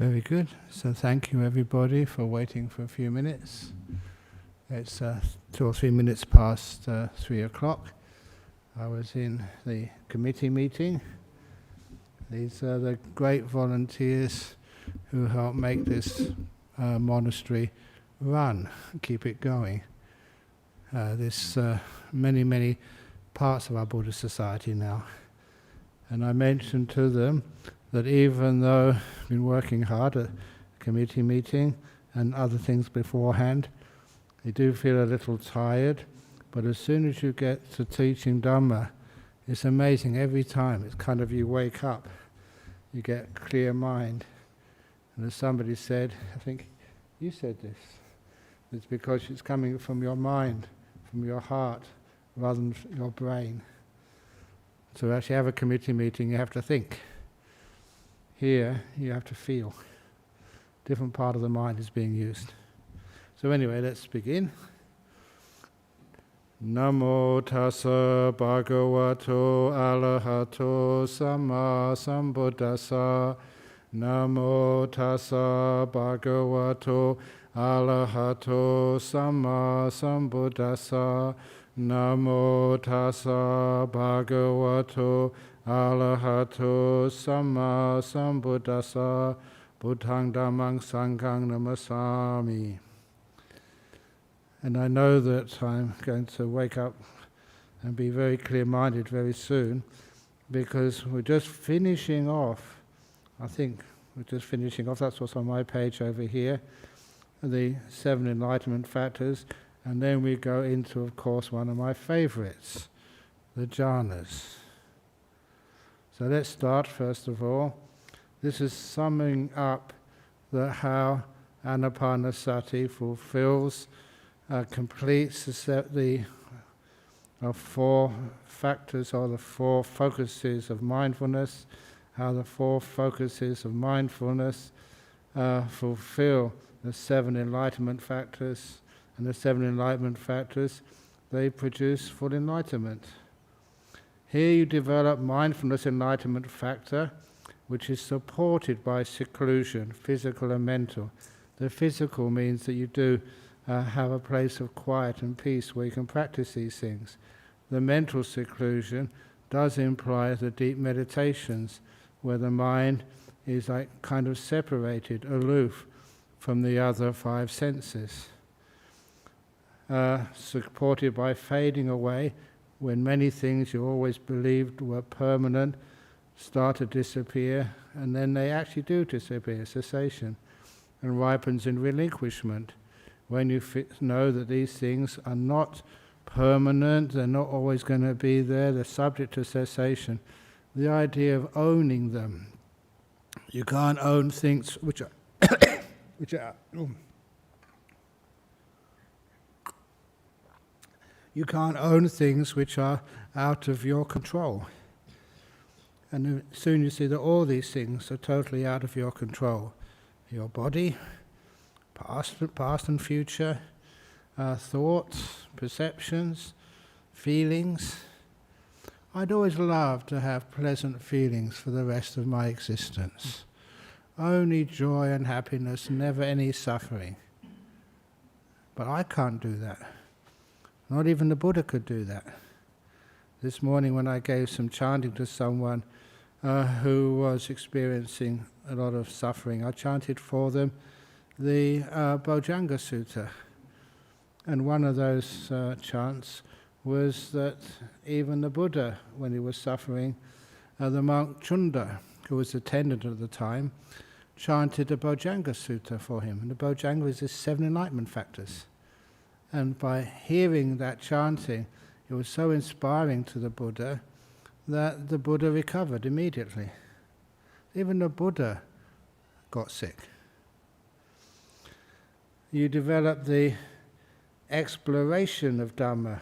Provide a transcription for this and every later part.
Very good. So thank you everybody for waiting for a few minutes. It's 2 or 3 minutes past 3 o'clock. I was in the committee meeting. These are the great volunteers who help make this monastery run, keep it going. There's many parts of our Buddhist society now. And I mentioned to them that even though I've been working hard at committee meeting and other things beforehand, you do feel a little tired, but as soon as you get to teaching Dhamma, it's amazing every time. It's kind of you wake up, you get clear mind. And as somebody said, I think you said this, it's because it's coming from your mind, from your heart, rather than your brain. To actually have a committee meeting, you have to think. Here, you have to feel. Different part of the mind is being used. So anyway, let's begin. Namo tassa bhagavato arahato samma sambuddhassa. Namo tassa bhagavato arahato samma sambuddhassa. Namo tassa bhagavato arahato samma sambuddhassa. Buddhang dhammang sanghang namasami. And I know that I'm going to wake up and be very clear-minded very soon, because we're just finishing off, that's what's on my page over here, the 7 enlightenment factors, and then we go into, of course, one of my favorites, the jhanas. So let's start, first of all. This is summing up how Anapanasati fulfills, completes the 4 factors or the 4 focuses of mindfulness, how the 4 focuses of mindfulness fulfill the 7 enlightenment factors, and the 7 enlightenment factors, they produce full enlightenment. Here you develop mindfulness enlightenment factor, which is supported by seclusion, physical and mental. The physical means that you do have a place of quiet and peace where you can practice these things. The mental seclusion does imply the deep meditations where the mind is like kind of separated, aloof from the other 5 senses. Supported by fading away when many things you always believed were permanent start to disappear, and then they actually do disappear, cessation, and ripens in relinquishment. When you know that these things are not permanent, they're not always going to be there, they're subject to cessation. The idea of owning them. You can't own things which are you can't own things which are out of your control. And soon you see that all these things are totally out of your control. Your body, past and future, thoughts, perceptions, feelings. I'd always love to have pleasant feelings for the rest of my existence. Only joy and happiness, never any suffering. But I can't do that. Not even the Buddha could do that. This morning when I gave some chanting to someone who was experiencing a lot of suffering, I chanted for them the Bojjhanga Sutta. And one of those chants was that even the Buddha, when he was suffering, the monk Chunda, who was attendant at the time, chanted the Bojjhanga Sutta for him. And the Bojjhanga is the 7 enlightenment factors. And by hearing that chanting, it was so inspiring to the Buddha that the Buddha recovered immediately. Even the Buddha got sick. You develop the exploration of Dhamma,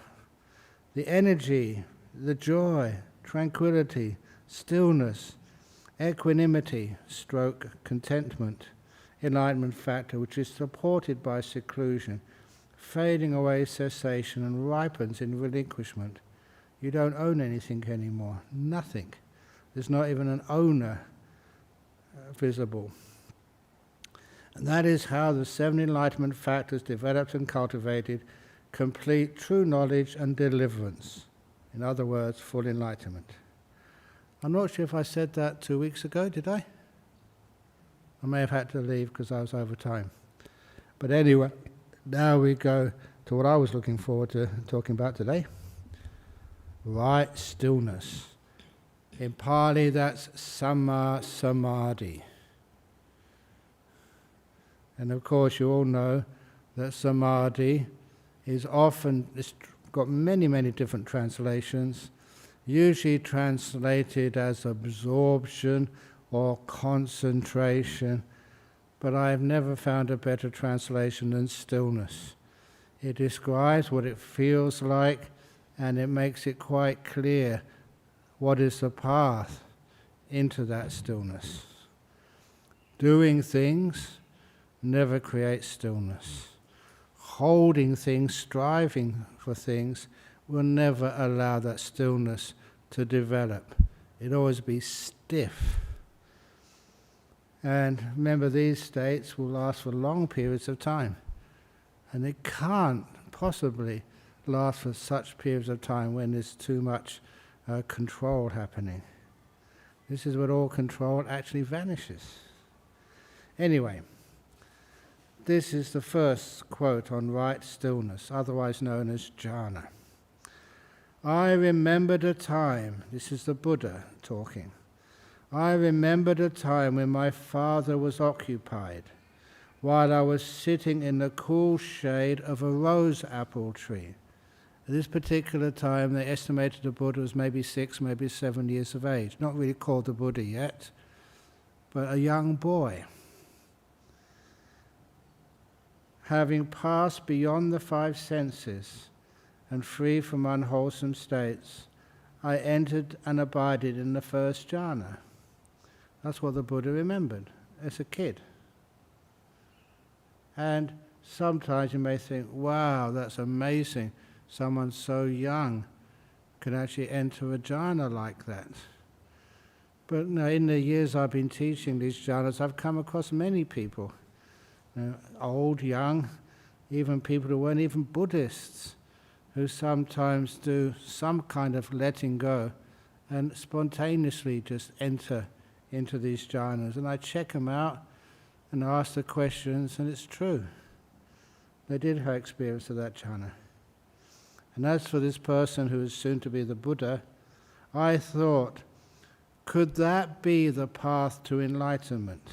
the energy, the joy, tranquility, stillness, equanimity, contentment, enlightenment factor, which is supported by seclusion, fading away cessation, and ripens in relinquishment. You don't own anything anymore, nothing. There's not even an owner visible. And that is how the 7 enlightenment factors developed and cultivated complete true knowledge and deliverance. In other words, full enlightenment. I'm not sure if I said that 2 weeks ago, did I? I may have had to leave because I was over time. But anyway, now we go to what I was looking forward to talking about today. Right stillness. In Pali, that's Samma Samadhi. And of course, you all know that Samadhi is often, it's got many, many different translations, usually translated as absorption or concentration, but I have never found a better translation than stillness. It describes what it feels like, and it makes it quite clear what is the path into that stillness. Doing things never creates stillness. Holding things, striving for things, will never allow that stillness to develop. It'll always be stiff. And remember, these states will last for long periods of time. And they can't possibly last for such periods of time when there's too much control happening. This is when all control actually vanishes. Anyway, this is the first quote on right stillness, otherwise known as jhana. I remembered a time, this is the Buddha talking, I remembered a time when my father was occupied while I was sitting in the cool shade of a rose apple tree. At this particular time, they estimated the Buddha was maybe 6, maybe 7 years of age. Not really called the Buddha yet, but a young boy. Having passed beyond the 5 senses and free from unwholesome states, I entered and abided in the first jhana. That's what the Buddha remembered as a kid. And sometimes you may think, wow, that's amazing. Someone so young can actually enter a jhana like that. But no, in the years I've been teaching these jhanas, I've come across many people, old, young, even people who weren't even Buddhists, who sometimes do some kind of letting go and spontaneously just enter into these jhanas. And I check them out and ask the questions, and it's true. They did have experience of that jhana. And as for this person who is soon to be the Buddha, I thought, could that be the path to enlightenment?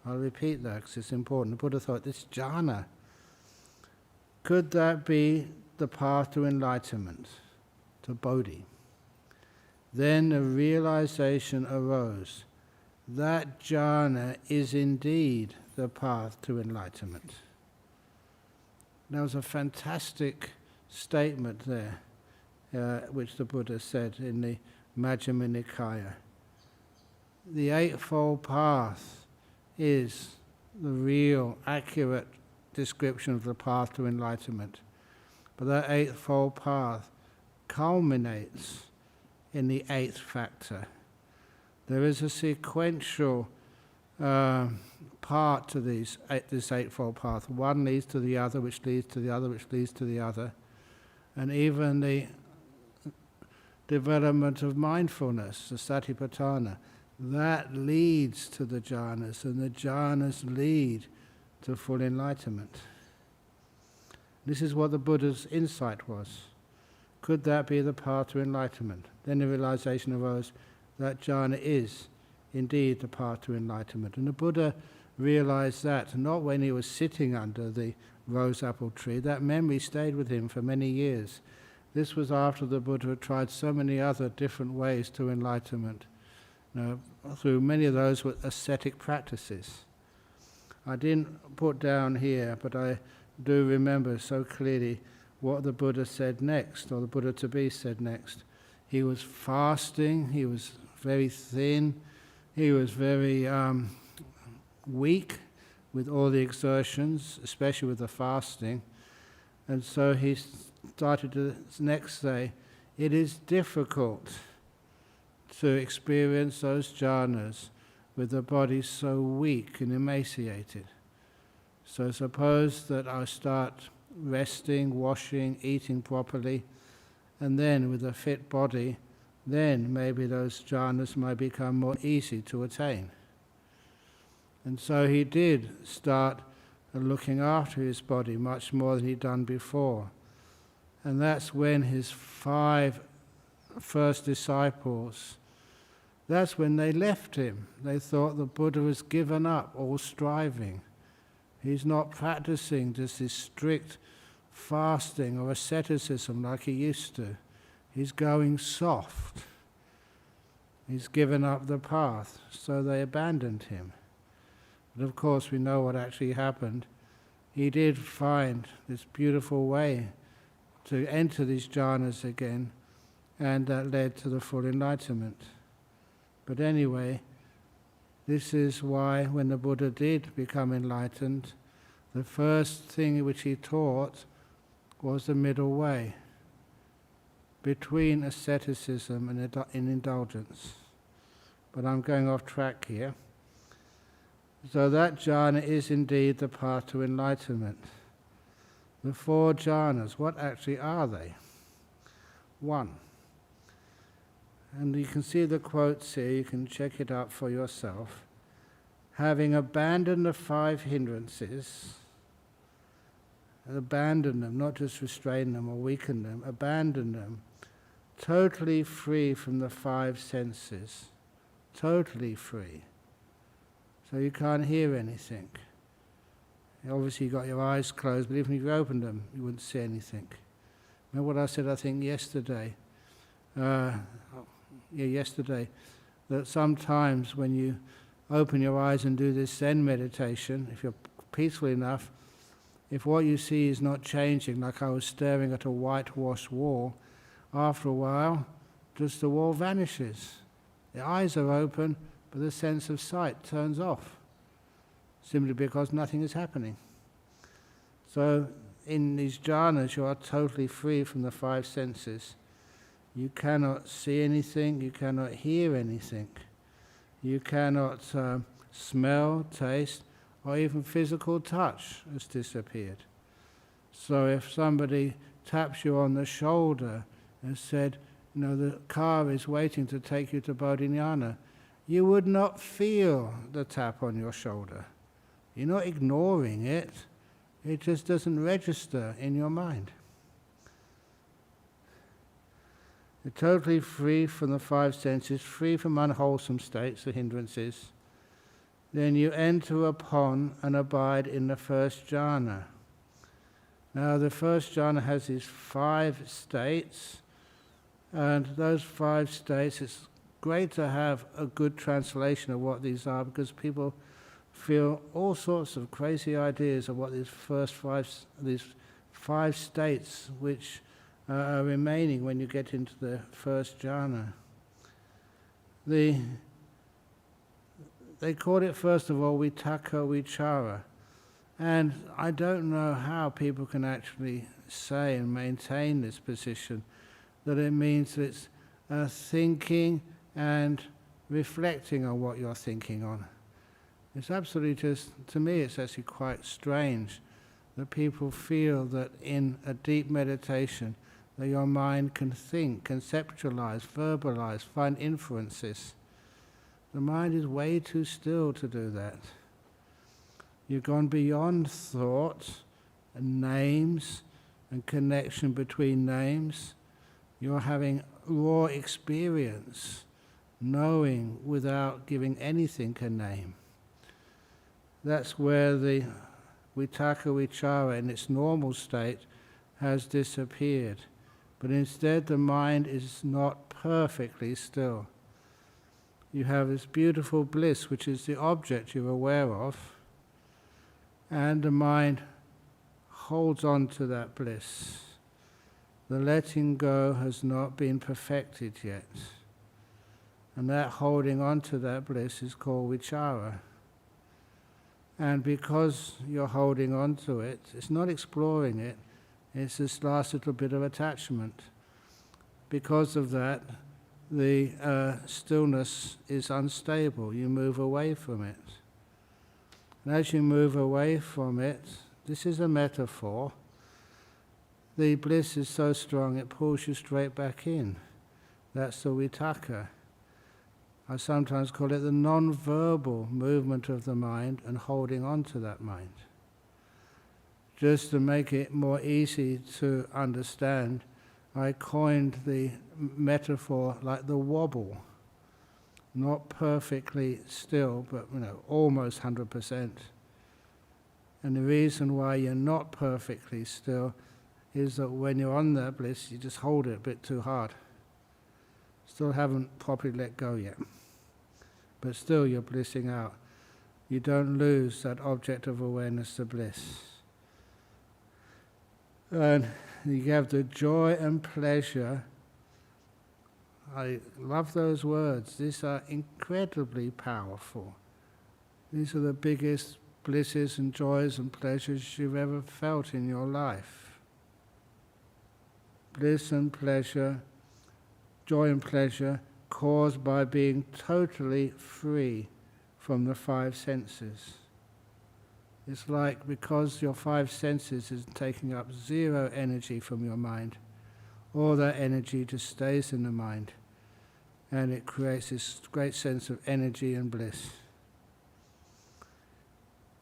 I'll repeat that because it's important. The Buddha thought, this jhana, could that be the path to enlightenment, to bodhi? Then the realization arose. That jhana is indeed the path to enlightenment. There was a fantastic statement there, which the Buddha said in the Majjhima Nikaya. The Eightfold Path is the real, accurate description of the path to enlightenment. But that Eightfold Path culminates in the 8th factor. There is a sequential part to this Eightfold Path. One leads to the other, which leads to the other, which leads to the other. And even the development of mindfulness, the Satipatthana, that leads to the jhanas, and the jhanas lead to full enlightenment. This is what the Buddha's insight was. Could that be the path to enlightenment? Then the realization arose that jhana is indeed the path to enlightenment. And the Buddha realized that not when he was sitting under the rose apple tree. That memory stayed with him for many years. This was after the Buddha had tried so many other different ways to enlightenment. Through many of those were ascetic practices. I didn't put down here, but I do remember so clearly what the Buddha said next, or the Buddha-to-be said next. He was fasting, he was very thin, he was very weak with all the exertions, especially with the fasting. And so he started to next say, it is difficult to experience those jhanas with the body so weak and emaciated. So suppose that I start resting, washing, eating properly, and then with a fit body, then maybe those jhanas might become more easy to attain. And so he did start looking after his body much more than he'd done before. And that's when his 5 first disciples, that's when they left him. They thought the Buddha has given up all striving. He's not practicing just this strict fasting or asceticism like he used to. He's going soft. He's given up the path, so they abandoned him. But of course we know what actually happened. He did find this beautiful way to enter these jhanas again, and that led to the full enlightenment. But anyway, this is why when the Buddha did become enlightened, the first thing which he taught was the middle way between asceticism and indulgence. But I'm going off track here. So that jhana is indeed the path to enlightenment. The 4 jhanas, what actually are they? 1. And you can see the quotes here, you can check it out for yourself. Having abandoned the 5 hindrances, abandon them, not just restrain them or weaken them, abandon them, totally free from the 5 senses, totally free. So you can't hear anything. Obviously you've got your eyes closed, but even if you opened them, you wouldn't see anything. Remember what I said, I think, yesterday? Yesterday, that sometimes when you open your eyes and do this Zen meditation, if you're peaceful enough, if what you see is not changing, like I was staring at a whitewashed wall, after a while, just the wall vanishes. The eyes are open, but the sense of sight turns off, simply because nothing is happening. So in these jhanas, you are totally free from the 5 senses. You cannot see anything, you cannot hear anything. You cannot smell, taste, or even physical touch has disappeared. So if somebody taps you on the shoulder and said, you know, the car is waiting to take you to Bodhinyana, you would not feel the tap on your shoulder. You're not ignoring it. It just doesn't register in your mind. You're totally free from the 5 senses, free from unwholesome states, the hindrances. Then you enter upon and abide in the first jhana. Now the first jhana has these 5 states, and those 5 states, it's great to have a good translation of what these are, because people feel all sorts of crazy ideas of what these these 5 states which are remaining when you get into the first jhana. They call it, first of all, vitaka vichara. And I don't know how people can actually say and maintain this position, that it means that it's thinking and reflecting on what you're thinking on. It's absolutely just, to me, it's actually quite strange that people feel that in a deep meditation that your mind can think, conceptualize, verbalize, find inferences. The mind is way too still to do that. You've gone beyond thought and names and connection between names. You're having raw experience, knowing without giving anything a name. That's where the vitaka vichara in its normal state has disappeared. But instead the mind is not perfectly still. You have this beautiful bliss, which is the object you're aware of, and the mind holds on to that bliss. The letting go has not been perfected yet. And that holding on to that bliss is called vichara. And because you're holding on to it, it's not exploring it, it's this last little bit of attachment. Because of that, the stillness is unstable. You move away from it. And as you move away from it, this is a metaphor, the bliss is so strong it pulls you straight back in. That's the vitaka. I sometimes call it the non-verbal movement of the mind and holding on to that mind. Just to make it more easy to understand, I coined the metaphor like the wobble. Not perfectly still, but almost 100%. And the reason why you're not perfectly still is that when you're on that bliss, you just hold it a bit too hard. Still haven't properly let go yet. But still you're blissing out. You don't lose that object of awareness to bliss. And you have the joy and pleasure. I love those words. These are incredibly powerful. These are the biggest blisses and joys and pleasures you've ever felt in your life. Bliss and pleasure, joy and pleasure, caused by being totally free from the five senses. It's like because your five senses is taking up zero energy from your mind, all that energy just stays in the mind, and it creates this great sense of energy and bliss.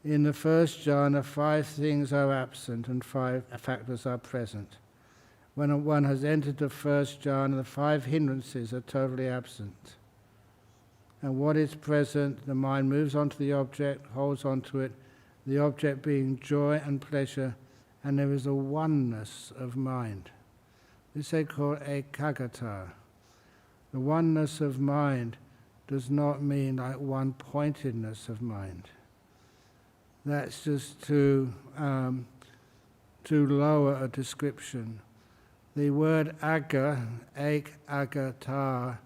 In the first jhana, 5 things are absent and 5 factors are present. When one has entered the first jhana, the 5 hindrances are totally absent. And what is present, the mind moves onto the object, holds onto it, the object being joy and pleasure, and there is a oneness of mind. This they call ekaggata. The oneness of mind does not mean like one-pointedness of mind. That's just too lower a description. The word aga, ek-agata,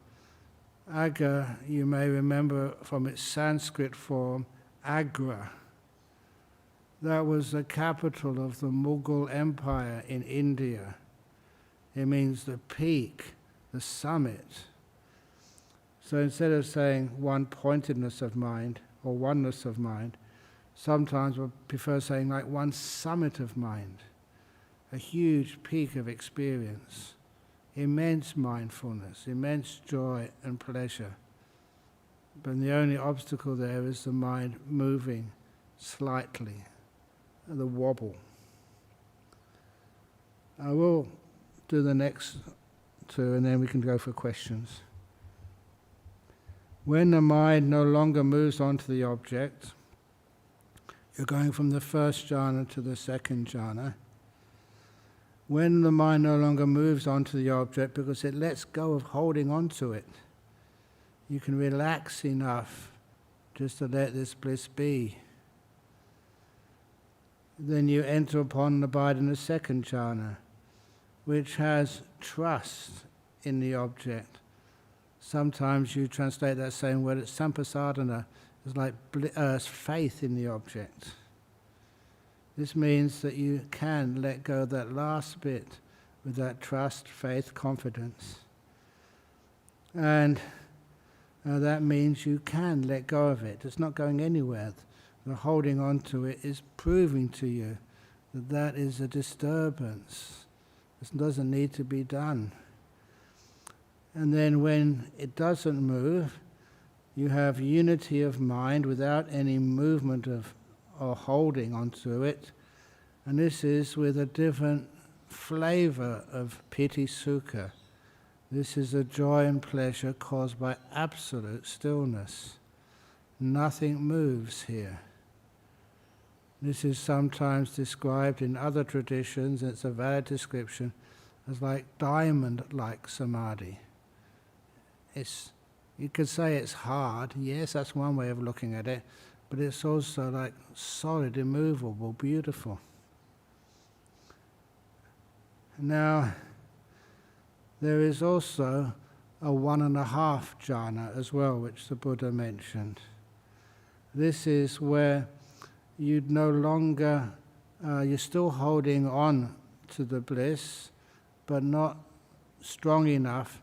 aga, you may remember from its Sanskrit form, Agra. That was the capital of the Mughal Empire in India. It means the peak, the summit. So instead of saying one-pointedness of mind or oneness of mind, sometimes we prefer saying like one summit of mind, a huge peak of experience, immense mindfulness, immense joy and pleasure. But the only obstacle there is the mind moving slightly, the wobble. I will do the next 2 and then we can go for questions. When the mind no longer moves on to the object, you're going from the first jhana to the second jhana. When the mind no longer moves on to the object because it lets go of holding on to it, you can relax enough just to let this bliss be. Then you enter upon and abide in the second jhana, which has trust in the object. Sometimes you translate that same word as sampasadana. It's like faith in the object. This means that you can let go of that last bit with that trust, faith, confidence. And that means you can let go of it. It's not going anywhere. The holding on to it is proving to you that that is a disturbance. This doesn't need to be done. And then when it doesn't move, you have unity of mind without any movement of or holding onto it. And this is with a different flavor of piti sukha. This is a joy and pleasure caused by absolute stillness. Nothing moves here. This is sometimes described in other traditions, and it's a valid description, as like diamond-like samadhi. You could say it's hard, yes, that's one way of looking at it, but it's also like solid, immovable, beautiful. Now, there is also a 1.5 jhana as well, which the Buddha mentioned. This is where you'd no longer, you're still holding on to the bliss, but not strong enough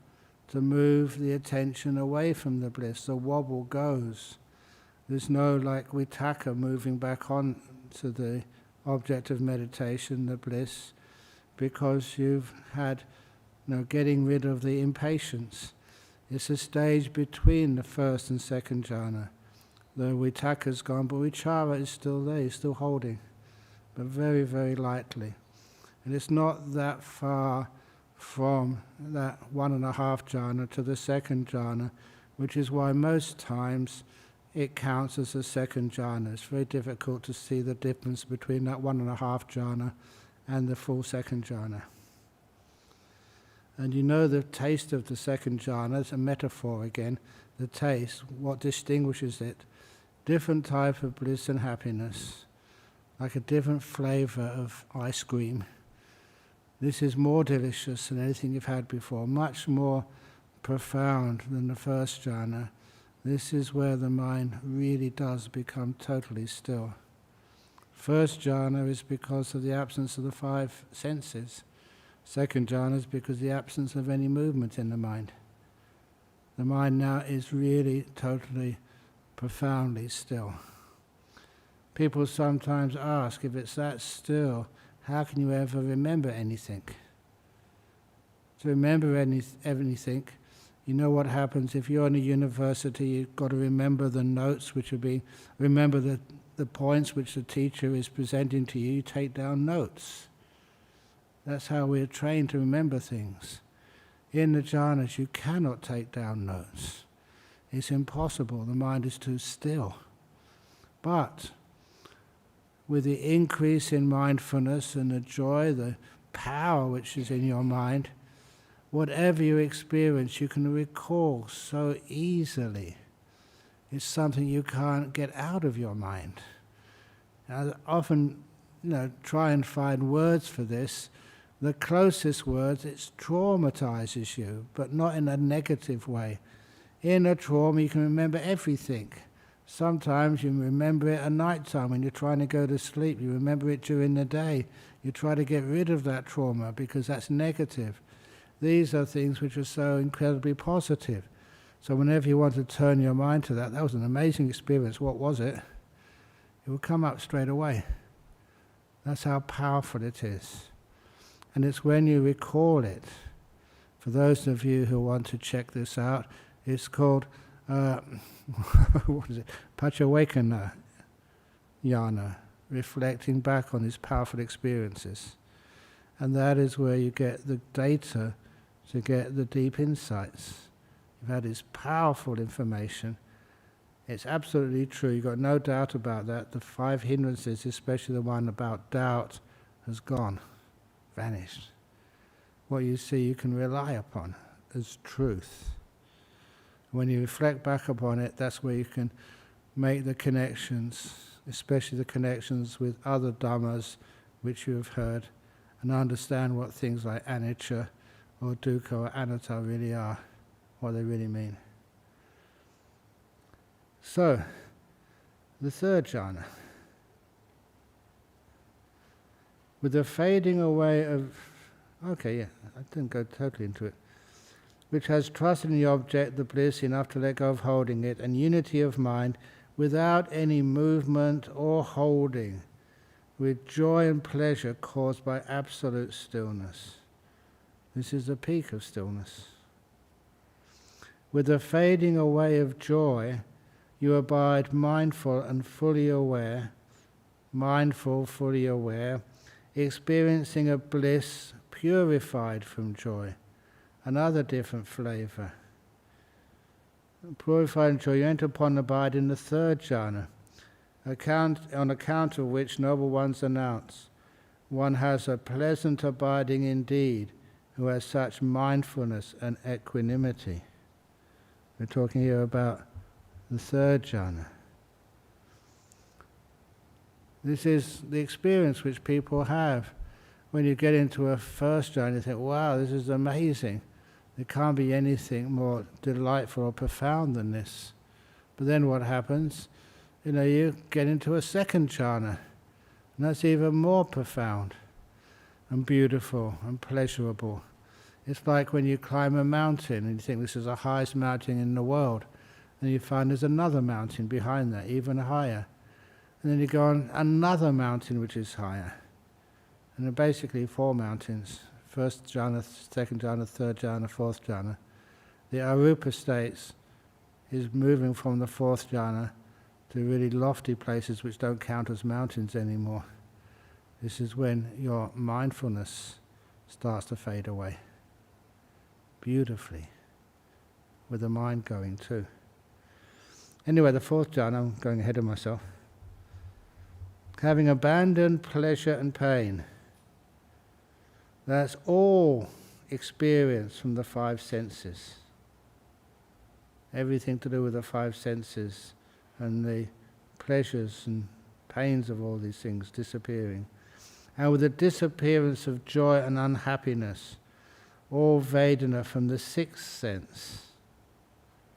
to move the attention away from the bliss. The wobble goes. There's no like vitaka moving back on to the object of meditation, the bliss, because you've had getting rid of the impatience. It's a stage between the first and second jhana. The vitaka's gone, but vichara is still there, he's still holding, but very, very lightly. And it's not that far from that 1.5 jhana to the second jhana, which is why most times it counts as a second jhana. It's very difficult to see the difference between that 1.5 jhana and the full second jhana. And the taste of the second jhana, it's a metaphor again, the taste, what distinguishes it. Different type of bliss and happiness, like a different flavor of ice cream. This is more delicious than anything you've had before, much more profound than the first jhana. This is where the mind really does become totally still. First jhana is because of the absence of the 5 senses. Second jhana is because of the absence of any movement in the mind. The mind now is really totally, profoundly still. People sometimes ask, if it's that still, how can you ever remember anything? To remember anything, you know what happens if you're in a university, you've got to remember the notes remember the points which the teacher is presenting to you, you take down notes. That's how we're trained to remember things. In the jhanas, you cannot take down notes. It's impossible, the mind is too still. But with the increase in mindfulness and the joy, the power which is in your mind, whatever you experience, you can recall so easily. It's something you can't get out of your mind. I often try and find words for this. The closest words, it traumatizes you, but not in a negative way. In a trauma, you can remember everything. Sometimes you remember it at night time when you're trying to go to sleep. You remember it during the day. You try to get rid of that trauma because that's negative. These are things which are so incredibly positive. So whenever you want to turn your mind to that was an amazing experience, what was it? It will come up straight away. That's how powerful it is. And it's when you recall it. For those of you who want to check this out, it's called what is it? Pachawekana Jnana, reflecting back on these powerful experiences. And that is where you get the data to get the deep insights. You've had this powerful information. It's absolutely true, you've got no doubt about that. The 5 hindrances, especially the one about doubt, has gone, vanished. What you see you can rely upon as truth. When you reflect back upon it, that's where you can make the connections, especially the connections with other dhammas which you have heard, and understand what things like anicca or dukkha or anatta really are, what they really mean. So, the third jhana. With the fading away of... I didn't go totally into it. Which has trust in the object, the bliss, enough to let go of holding it, and unity of mind without any movement or holding, with joy and pleasure caused by absolute stillness. This is the peak of stillness. With the fading away of joy, you abide mindful and fully aware, mindful, fully aware, experiencing a bliss purified from joy. Another different flavor. Purified joy, you enter upon and abide in the third jhana, on account of which noble ones announce, one has a pleasant abiding indeed, who has such mindfulness and equanimity. We're talking here about the third jhana. This is the experience which people have. When you get into a first jhana, you think, wow, this is amazing. There can't be anything more delightful or profound than this. But then what happens? You get into a second jhana, and that's even more profound and beautiful and pleasurable. It's like when you climb a mountain and you think this is the highest mountain in the world, and you find there's another mountain behind that, even higher. And then you go on another mountain which is higher. And there are basically 4 mountains: first jhana, second jhana, third jhana, fourth jhana. The arupa states is moving from the 4th jhana to really lofty places which don't count as mountains anymore. This is when your mindfulness starts to fade away. Beautifully. With the mind going too. Anyway, the 4th jhana, I'm going ahead of myself. Having abandoned pleasure and pain. That's all experience from the 5 senses. Everything to do with the 5 senses and the pleasures and pains of all these things disappearing. And with the disappearance of joy and unhappiness, all Vedana from the 6th sense,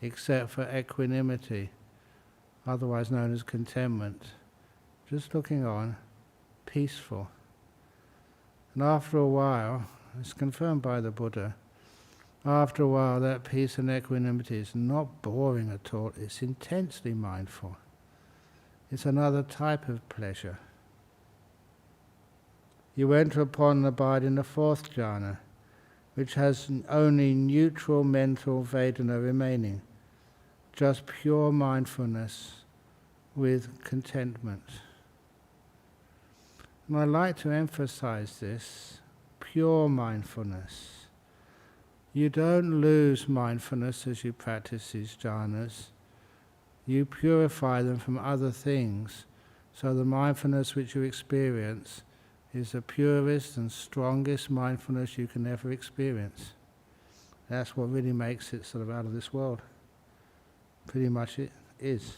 except for equanimity, otherwise known as contentment, just looking on, peaceful. And after a while, it's confirmed by the Buddha, after a while that peace and equanimity is not boring at all, it's intensely mindful. It's another type of pleasure. You enter upon and abide in the 4th jhana, which has only neutral mental Vedana remaining, just pure mindfulness with contentment. And I like to emphasize this, pure mindfulness. You don't lose mindfulness as you practice these jhanas. You purify them from other things, so the mindfulness which you experience is the purest and strongest mindfulness you can ever experience. That's what really makes it sort of out of this world. Pretty much it is.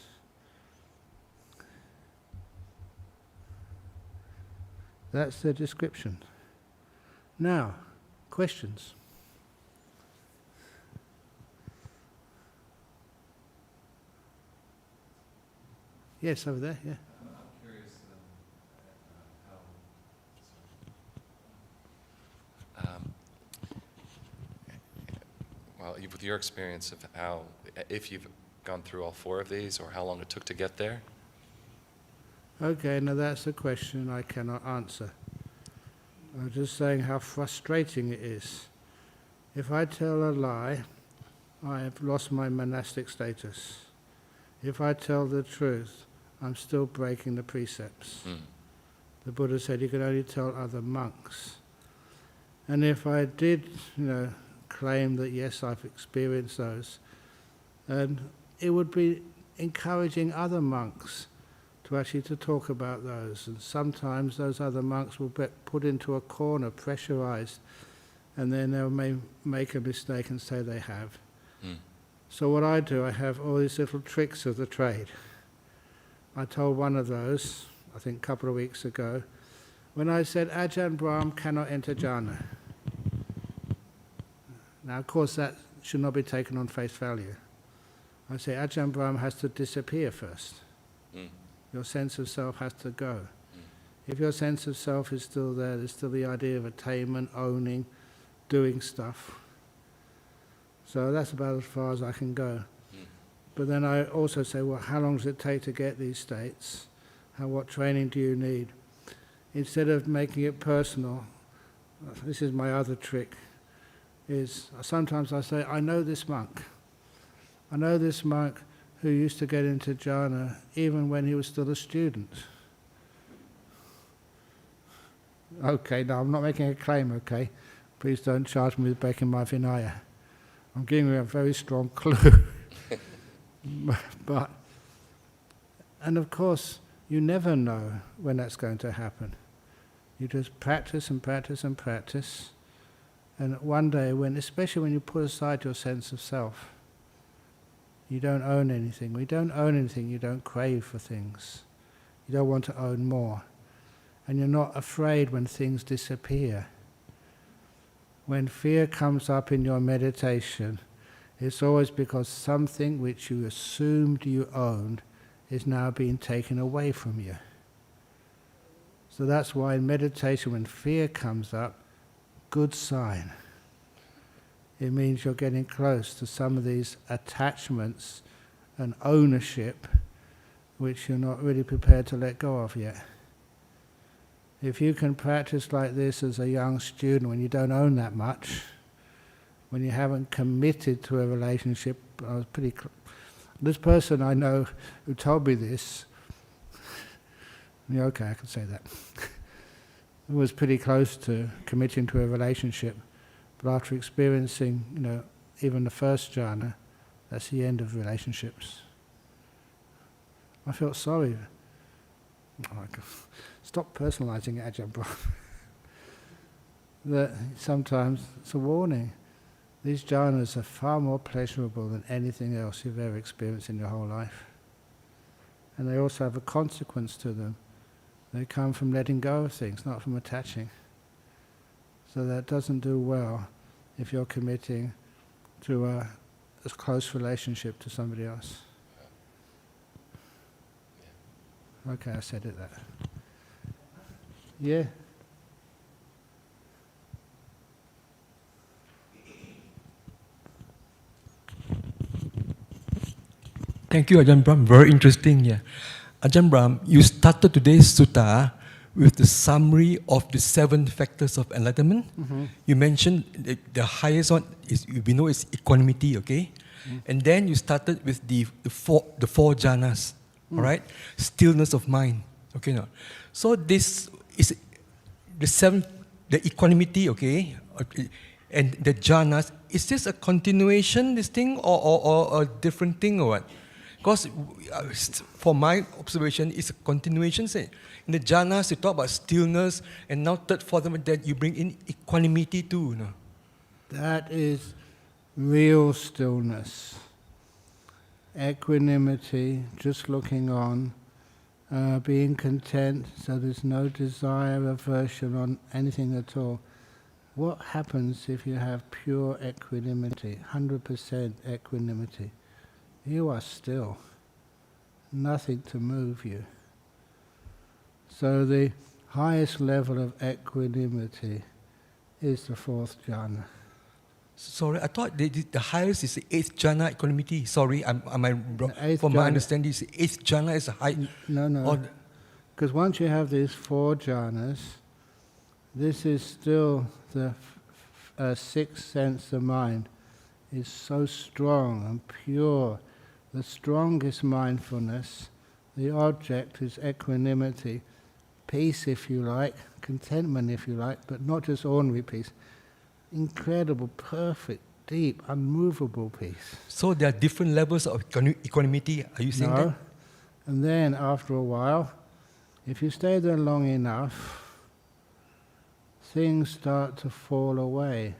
That's the description. Now, questions? Yes, over there, yeah. I'm curious with your experience of how, if you've gone through all 4 of these, or how long it took to get there? Okay, now that's a question I cannot answer. I'm just saying how frustrating it is. If I tell a lie, I have lost my monastic status. If I tell the truth, I'm still breaking the precepts. The Buddha said you can only tell other monks. And if I did, claim that yes, I've experienced those, and it would be encouraging other monks to actually to talk about those. And sometimes those other monks will be put into a corner, pressurized, and then they may make a mistake and say they have. So what I do, I have all these little tricks of the trade. I told one of those, I think a couple of weeks ago, when I said Ajahn Brahm cannot enter jhana. Now, of course, that should not be taken on face value. I say Ajahn Brahm has to disappear first. Your sense of self has to go. If your sense of self is still there, there's still the idea of attainment, owning, doing stuff. So that's about as far as I can go. But then I also say, well, how long does it take to get these states? What training do you need? Instead of making it personal, this is my other trick, is sometimes I say, I know this monk. I know this monk who used to get into jhana even when he was still a student. Okay, now I'm not making a claim, okay? Please don't charge me with breaking my Vinaya. I'm giving you a very strong clue. But, and of course, you never know when that's going to happen. You just practice and practice and practice. And one day, especially when you put aside your sense of self, you don't own anything. When you don't own anything, you don't crave for things. You don't want to own more. And you're not afraid when things disappear. When fear comes up in your meditation, it's always because something which you assumed you owned is now being taken away from you. So that's why in meditation, when fear comes up, good sign. it means you're getting close to some of these attachments and ownership which you're not really prepared to let go of yet. If you can practice like this as a young student when you don't own that much, when you haven't committed to a relationship, I was pretty this person I know who told me this, yeah, okay, I can say that, was pretty close to committing to a relationship, but after experiencing, even the first jhana, that's the end of relationships. I felt sorry. Stop personalizing it, Ajahn Brahm. That sometimes it's a warning. These jhanas are far more pleasurable than anything else you've ever experienced in your whole life. And they also have a consequence to them. They come from letting go of things, not from attaching. So that doesn't do well if you're committing to a close relationship to somebody else. Okay, I said it that. Yeah. Thank you, Ajahn Brahm. Very interesting. Yeah, Ajahn Brahm, you started today's sutta with the summary of the 7 factors of enlightenment. Mm-hmm. You mentioned the highest one is we know is equanimity, okay, and then you started with the four jhanas. All right, stillness of mind. Okay, now, so this is the equanimity, okay, and the jhanas. Is this a continuation, this thing, or a different thing, or what? Because for my observation, it's a continuation. Say, in the jhanas, you talk about stillness, and now third, fourth, that you bring in equanimity too. No? That is real stillness. Equanimity, just looking on, being content, so there's no desire, aversion on anything at all. What happens if you have pure equanimity, 100% equanimity? You are still. Nothing to move you. So the highest level of equanimity is the 4th jhana. Sorry, I thought the highest is the 8th jhana equanimity. Sorry, am I wrong? From my understanding, the 8th jhana is the high. No. Because once you have these 4 jhanas, this is still the 6th sense of mind is so strong and pure. The strongest mindfulness, the object is equanimity, peace if you like, contentment if you like, but not just ordinary peace. Incredible, perfect, deep, unmovable peace. So there are different levels of equanimity, are you saying that? No. And then after a while, if you stay there long enough, things start to fall away,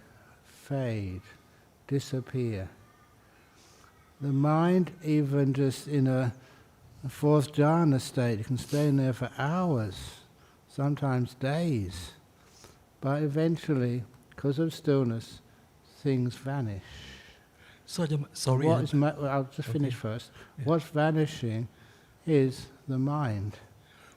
fade, disappear. The mind, even just in a 4th jhana state, you can stay in there for hours, sometimes days. But eventually, because of stillness, things vanish. So, sorry. I'll just finish first. Yeah. What's vanishing is the mind.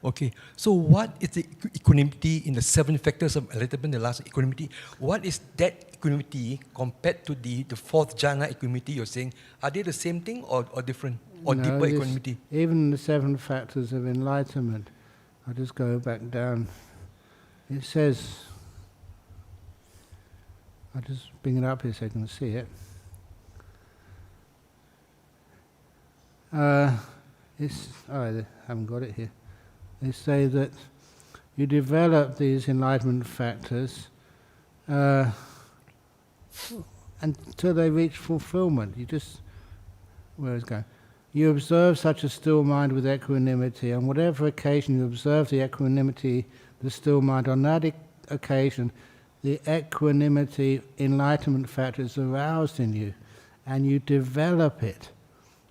Okay, so what is the equanimity in the 7 factors of enlightenment, the last equanimity? What is that equanimity compared to the 4th jhana equanimity you're saying? Are they the same thing or different? Or deeper equanimity? Even the 7 factors of enlightenment, I'll just go back down. It says, I'll just bring it up here so you can see it. I haven't got it here. They say that you develop these enlightenment factors until they reach fulfillment. Where is it going? You observe such a still mind with equanimity. On whatever occasion you observe the equanimity, the still mind, on that occasion, the equanimity enlightenment factor is aroused in you, and you develop it.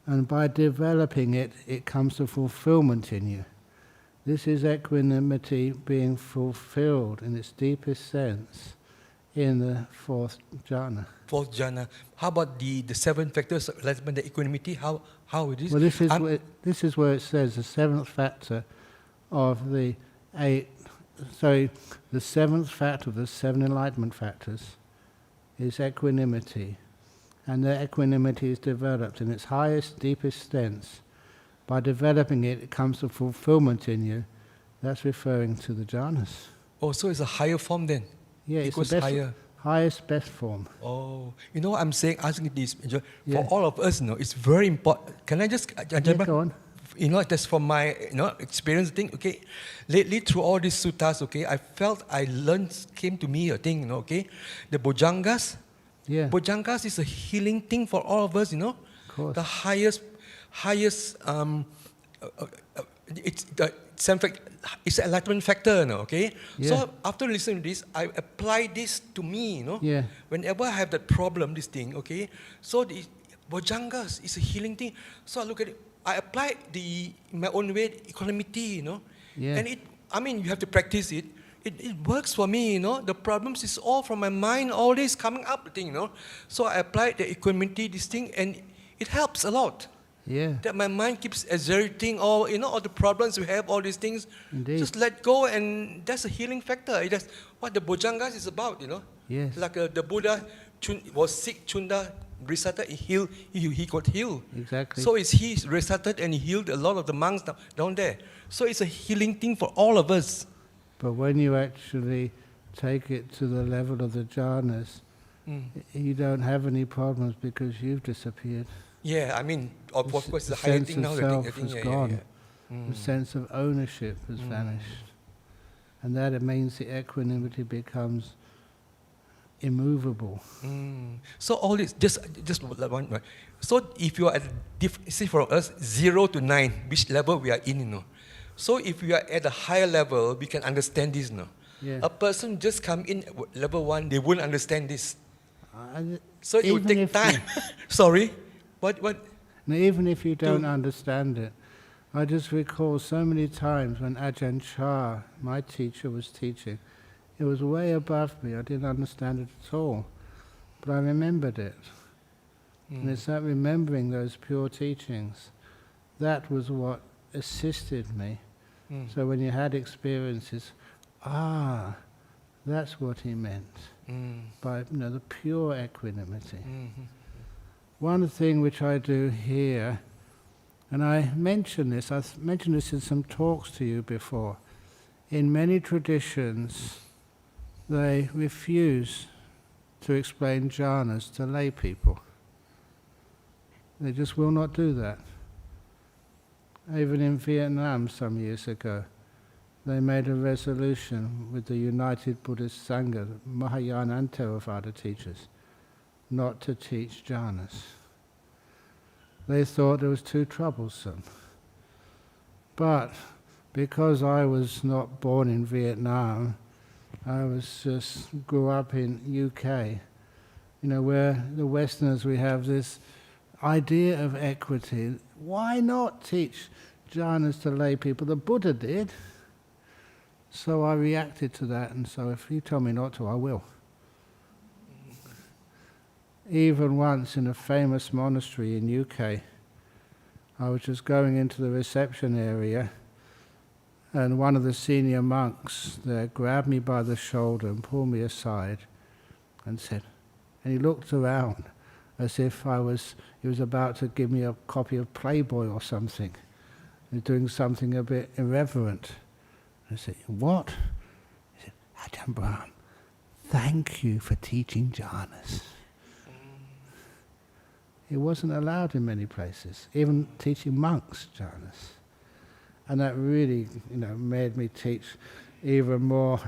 And by developing it, it comes to fulfillment in you. This is equanimity being fulfilled in its deepest sense in the 4th jhana. 4th jhana. How about the 7 factors of enlightenment, the equanimity? How it is? Well, this is where it says the 7th factor of the 7th factor of the 7 enlightenment factors is equanimity. And the equanimity is developed in its highest, deepest sense. By developing it, it comes to fulfillment in you. That's referring to the jhanas. Oh, so it's a higher form then? Yeah, It it's goes the best, higher. highest, best form. Oh, you know what I'm saying, asking this, for Yeah. all of us, it's very important. Can I just, Go on. That's from my, experience thing, okay? Lately, through all these suttas, okay, I felt came to me a thing, okay? The Bojjhangas. Yeah, Bojjhangas is a healing thing for all of us, of course. The highest, it's an enlightenment factor, okay? Yeah. So after listening to this, I apply this to me, Yeah. Whenever I have that problem, this thing, okay? So the Bojjhangas is a healing thing. So I look at it, I apply in my own way, equanimity, Yeah. And you have to practice it. It works for me, The problems is all from my mind, all this coming up, thing, So I apply the equanimity, this thing, and it helps a lot. Yeah, That my mind keeps exerting all, all the problems we have, all these things. Indeed. Just let go, and that's a healing factor. That's what the Bojjhangas is about, Yes. Like the Buddha was sick, Chunda recited, he got healed. Exactly. So he recited and he healed a lot of the monks down there. So it's a healing thing for all of us. But when you actually take it to the level of the jhanas, you don't have any problems because you've disappeared. Yeah, of course, it's a The higher sense thing now. of I self think, has yeah, gone. yeah. The sense of ownership has vanished. And that it means the equanimity becomes immovable. So all this, just one, right? So if you are at, say for us, 0 to 9, which level we are in, So if we are at a higher level, we can understand this, Yeah. A person just come in at level 1, they won't understand this. And So it will even take if time. Sorry? What? now, even if you don't understand it, I just recall so many times when Ajahn Chah, my teacher, was teaching. It was way above me. I didn't understand it at all. But I remembered it. And it's that remembering those pure teachings, that was what assisted me. So when you had experiences, that's what he meant by the pure equanimity. One thing which I do here, and I've mentioned this in some talks to you before, in many traditions they refuse to explain jhanas to lay people. They just will not do that. Even in Vietnam some years ago, they made a resolution with the United Buddhist Sangha, the Mahayana and Theravada teachers, not to teach jhanas. They thought it was too troublesome. But because I was not born in Vietnam, I grew up in UK, where the Westerners, we have this idea of equity. Why not teach jhanas to lay people? The Buddha did. So I reacted to that, and so if you tell me not to, I will. Even once in a famous monastery in UK, I was just going into the reception area, and one of the senior monks there grabbed me by the shoulder and pulled me aside and said, and he looked around as if he was about to give me a copy of Playboy or something. He was doing something a bit irreverent. I said, what? He said, Ajahn Brahm, thank you for teaching jhanas. It wasn't allowed in many places, even teaching monks jhanas. And that really, made me teach even more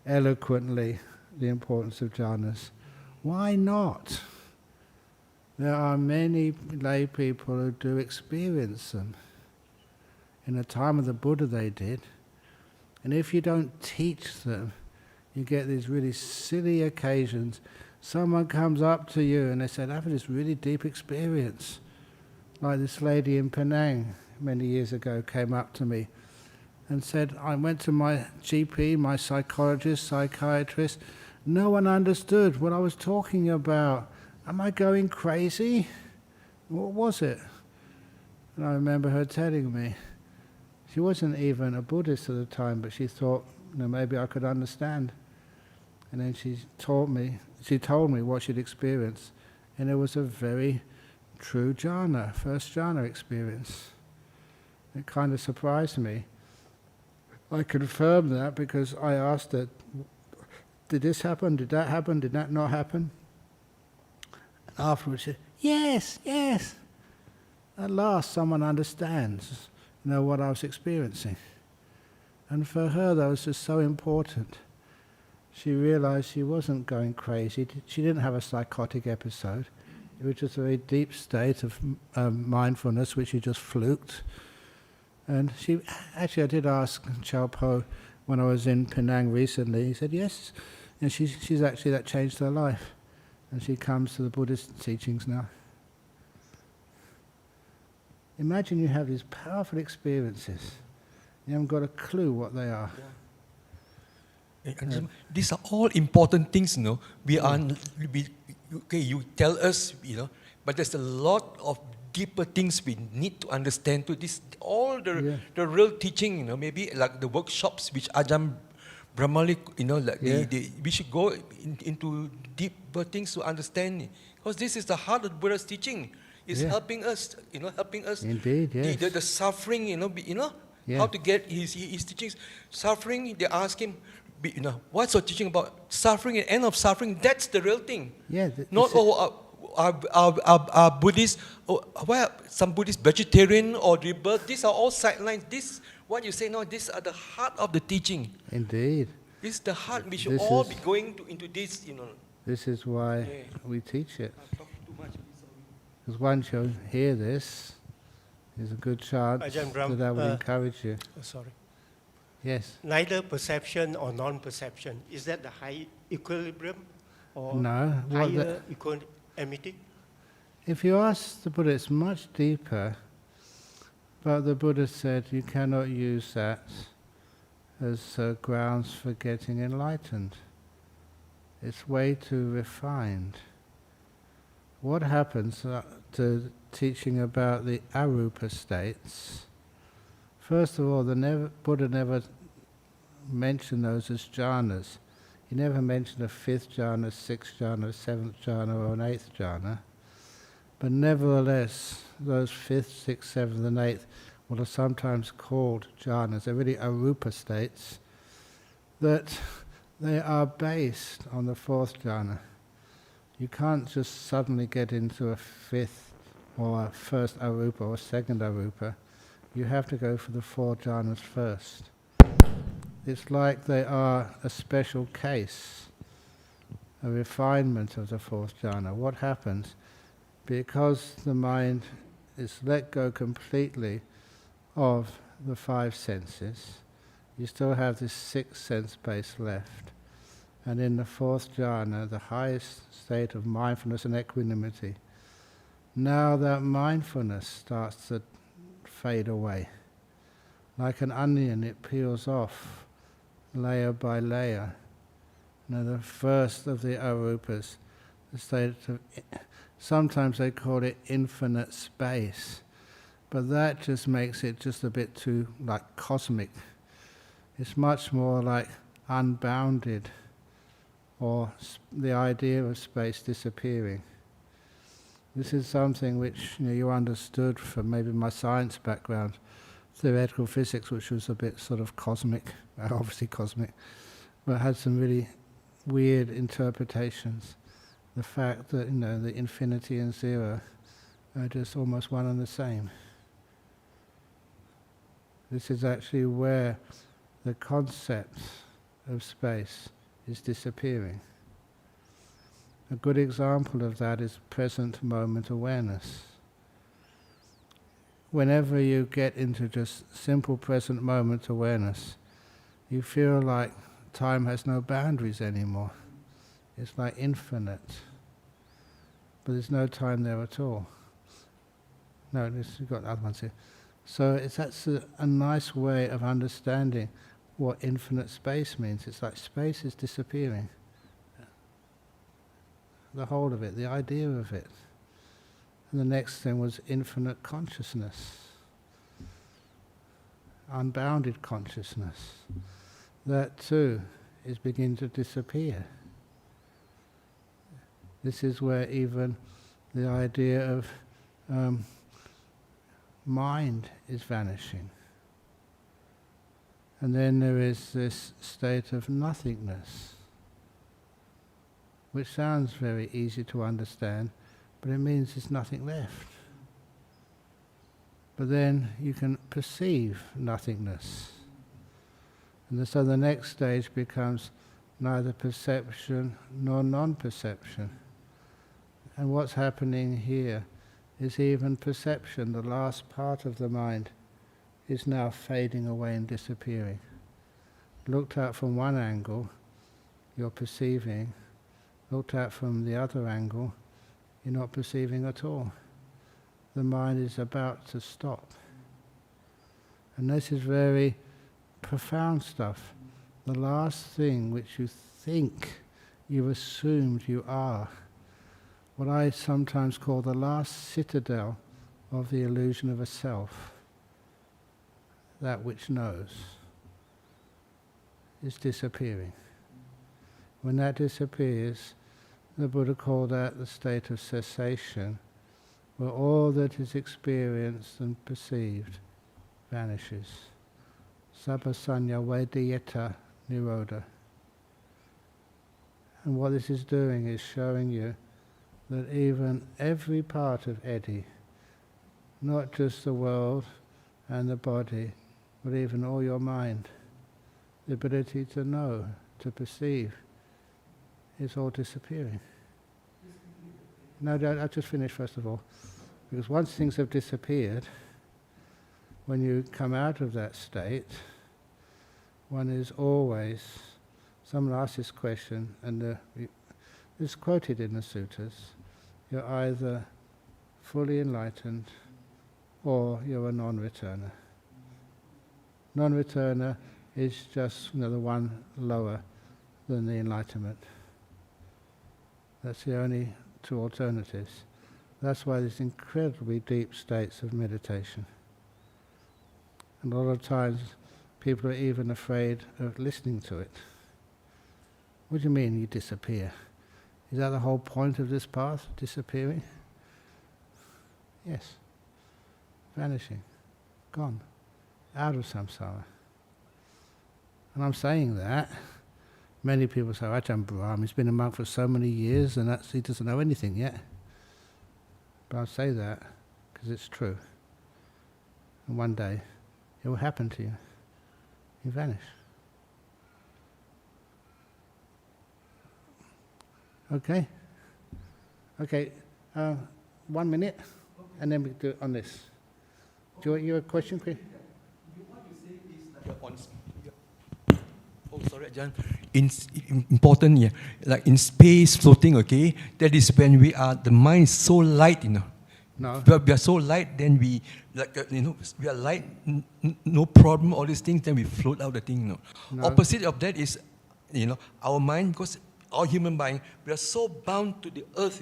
eloquently the importance of jhanas. Why not? There are many lay people who do experience them. In the time of the Buddha they did. And if you don't teach them, you get these really silly occasions. Someone comes up to you and they said, I've had this really deep experience. Like this lady in Penang many years ago came up to me and said, I went to my GP, my psychologist, psychiatrist. No one understood what I was talking about. Am I going crazy? What was it? And I remember her telling me. She wasn't even a Buddhist at the time, but she thought, maybe I could understand. And then she taught me she told me what she'd experienced, and it was a very true jhana, first jhana experience. It kind of surprised me. I confirmed that because I asked her, did this happen? Did that happen? Did that not happen? And afterwards she said, yes, yes. At last someone understands, what I was experiencing. And for her that was just so important. She realized she wasn't going crazy. She didn't have a psychotic episode. It was just a very deep state of mindfulness which she just fluked. And I did ask Chao Po when I was in Penang recently. He said yes, and she's actually, that changed her life, and she comes to the Buddhist teachings now. Imagine you have these powerful experiences. You haven't got a clue what they are. These are all important things, you tell us, but there's a lot of deeper things we need to understand too. The real teaching, maybe like the workshops which Ajahn Brahm, we should go into deeper things to understand. Because this is the heart of Buddha's teaching. It's helping us, Indeed, yes. The suffering, how to get his teachings. Suffering, they ask him, what's your teaching about suffering and end of suffering? That's the real thing. Yeah. Are Buddhists, some Buddhist vegetarian or rebirth, these are all sidelines. This, what you say now, these are the heart of the teaching. Indeed. This is the heart. We should all be going into this, This is why we teach it. I talk too much. Because once you hear this, there's a good chance Ajahn Brahm, that will encourage you. Sorry. Yes. Neither perception or non-perception. Is that the high equilibrium or No. higher equanimity? If you ask the Buddha, it's much deeper, but the Buddha said you cannot use that as grounds for getting enlightened. It's way too refined. What happens to teaching about the arupa states? First of all, Buddha never mentioned those as jhanas. He never mentioned a fifth jhana, sixth jhana, seventh jhana, or an eighth jhana. But nevertheless, those fifth, sixth, seventh, and eighth, what are sometimes called jhanas, they're really arupa states, that they are based on the fourth jhana. You can't just suddenly get into a fifth or a first arupa or second arupa. You have to go for the four jhanas first. It's like they are a special case, a refinement of the fourth jhana. What happens? Because the mind is let go completely of the five senses, you still have this sixth sense base left. And in the fourth jhana, the highest state of mindfulness and equanimity, now that mindfulness starts to fade away. Like an onion, it peels off layer by layer. Now the first of the arupas, the state of, sometimes they call it infinite space, but that just makes it just a bit too like cosmic. It's much more like unbounded, or the idea of space disappearing. This is something which you understood from maybe my science background, theoretical physics, which was a bit sort of cosmic, obviously cosmic, but had some really weird interpretations. The fact that the infinity and zero are just almost one and the same. This is actually where the concept of space is disappearing. A good example of that is present moment awareness. Whenever you get into just simple present moment awareness, you feel like time has no boundaries anymore. It's like infinite. But there's no time there at all. No, you've got other ones here. So that's a nice way of understanding what infinite space means. It's like space is disappearing. The whole of it, the idea of it. And the next thing was infinite consciousness. Unbounded consciousness. That too is beginning to disappear. This is where even the idea of mind is vanishing. And then there is this state of nothingness, which sounds very easy to understand, but it means there's nothing left. But then you can perceive nothingness. And so the next stage becomes neither perception nor non-perception. And what's happening here is even perception, the last part of the mind, is now fading away and disappearing. Looked at from one angle, you're perceiving. Looked at from the other angle, you're not perceiving at all. The mind is about to stop. And this is very profound stuff. The last thing which you think you've assumed you are, what I sometimes call the last citadel of the illusion of a self, that which knows, is disappearing. When that disappears, the Buddha called that the state of cessation, where all that is experienced and perceived vanishes. Sabbasanya vedayeta nirodha. And what this is doing is showing you that even every part of Eddie, not just the world and the body, but even all your mind, the ability to know, to perceive, is all disappearing. No, I'll just finish first of all. Because once things have disappeared, when you come out of that state, one is always, someone asks this question, and it's quoted in the sutras, you're either fully enlightened or you're a non-returner. Non-returner is just the one lower than the enlightenment. That's the only two alternatives. That's why there's incredibly deep states of meditation. And a lot of times people are even afraid of listening to it. What do you mean you disappear? Is that the whole point of this path, disappearing? Yes. Vanishing. Gone. Out of samsara. And I'm saying that. Many people say, Ajahn Brahm, he's been a monk for so many years and he doesn't know anything yet. But I'll say that because it's true. And one day it will happen to you. You vanish. Okay? Okay, 1 minute and then we do it on this. Do you have a question, Chris? What you say is like oh, sorry, Ajahn. Important here, like in space floating, okay? That is when we are, the mind is so light, No. We are so light, then we, like, we are light, no problem, all these things, then we float out the thing, No. Opposite of that is, our mind, because our human mind, we are so bound to the earth,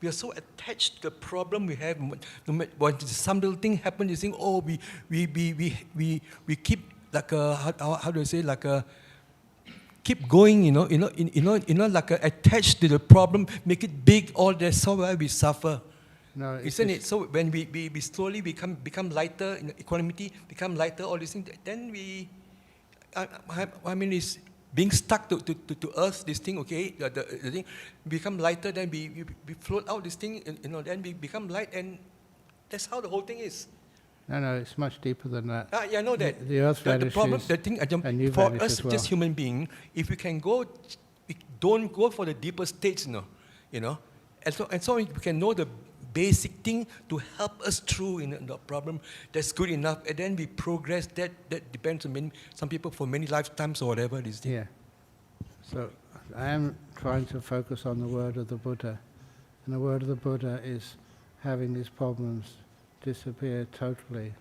We are so attached to the problem we have. No matter when some little thing happens, you think, oh, we keep like a, how do I say, like a, keep going, like attached to the problem, make it big, all that, so why we suffer. No, Isn't it? So when we slowly become lighter, equanimity, become lighter, all these things, then we, I mean, it's being stuck to earth, this thing, okay, the thing, become lighter, then we float out this thing, then we become light, and that's how the whole thing is. No, it's much deeper than that. Yeah, I know that. The earth vanishes, the problem, the thing, and you for vanish us, as well. just human being, if we can go, we don't go for the deeper states, and so we can know the basic thing to help us through the problem. That's good enough, and then we progress. That depends on some people for many lifetimes or whatever it is. Yeah. So I am trying to focus on the word of the Buddha, and the word of the Buddha is having these problems disappear totally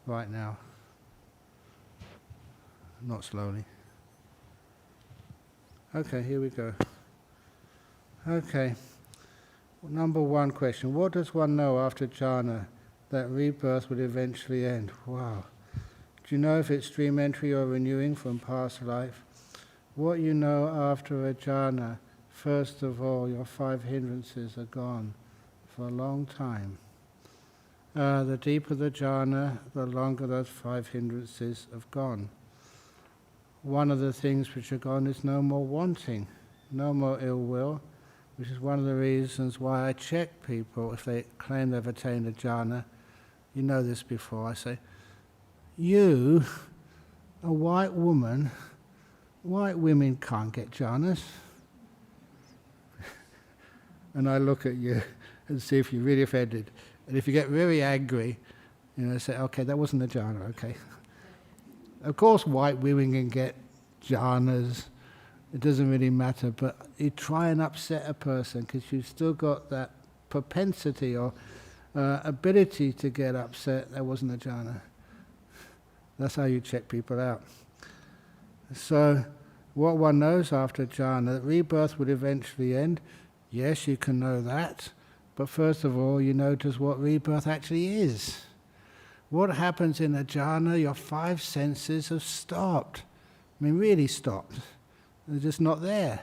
right now, not slowly. Okay, here we go. Okay, number one question. What does one know after jhana that rebirth will eventually end? Wow. Do you know if it's dream entry or renewing from past life? What you know after a jhana first of all, your 5 hindrances are gone for a long time. The deeper the jhana, the longer those 5 hindrances have gone. One of the things which are gone is no more wanting, no more ill will, which is one of the reasons why I check people if they claim they've attained a jhana. You know this before. I say, you, a white woman, white women can't get jhanas. And I look at you and see if you're really offended. And if you get very angry, say, okay, that wasn't a jhana, okay. Of course white women can get jhanas. It doesn't really matter, but you try and upset a person because you've still got that propensity or ability to get upset. That wasn't a jhana. That's how you check people out. So what one knows after jhana, that rebirth would eventually end. Yes, you can know that, but first of all, you notice what rebirth actually is. What happens in a jhana? Your 5 senses have stopped. I mean, really stopped. They're just not there.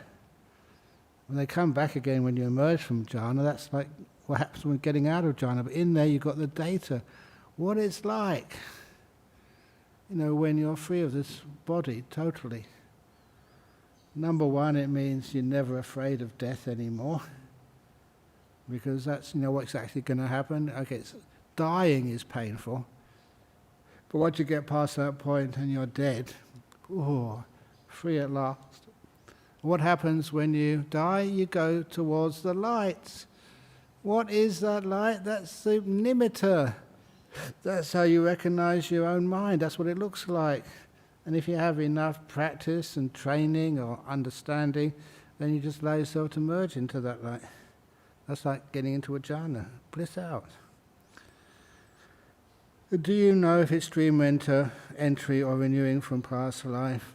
When they come back again when you emerge from jhana, that's like what happens when getting out of jhana. But in there you've got the data. What it's like, when you're free of this body totally. Number one, it means you're never afraid of death anymore. Because that's, what's actually going to happen. Okay, dying is painful. But once you get past that point and you're dead, free at last. What happens when you die? You go towards the light. What is that light? That's the nimitta. That's how you recognize your own mind. That's what it looks like. And if you have enough practice and training or understanding, then you just allow yourself to merge into that light. That's like getting into a jhana, bliss out. Do you know if it's dream entry or renewing from past life?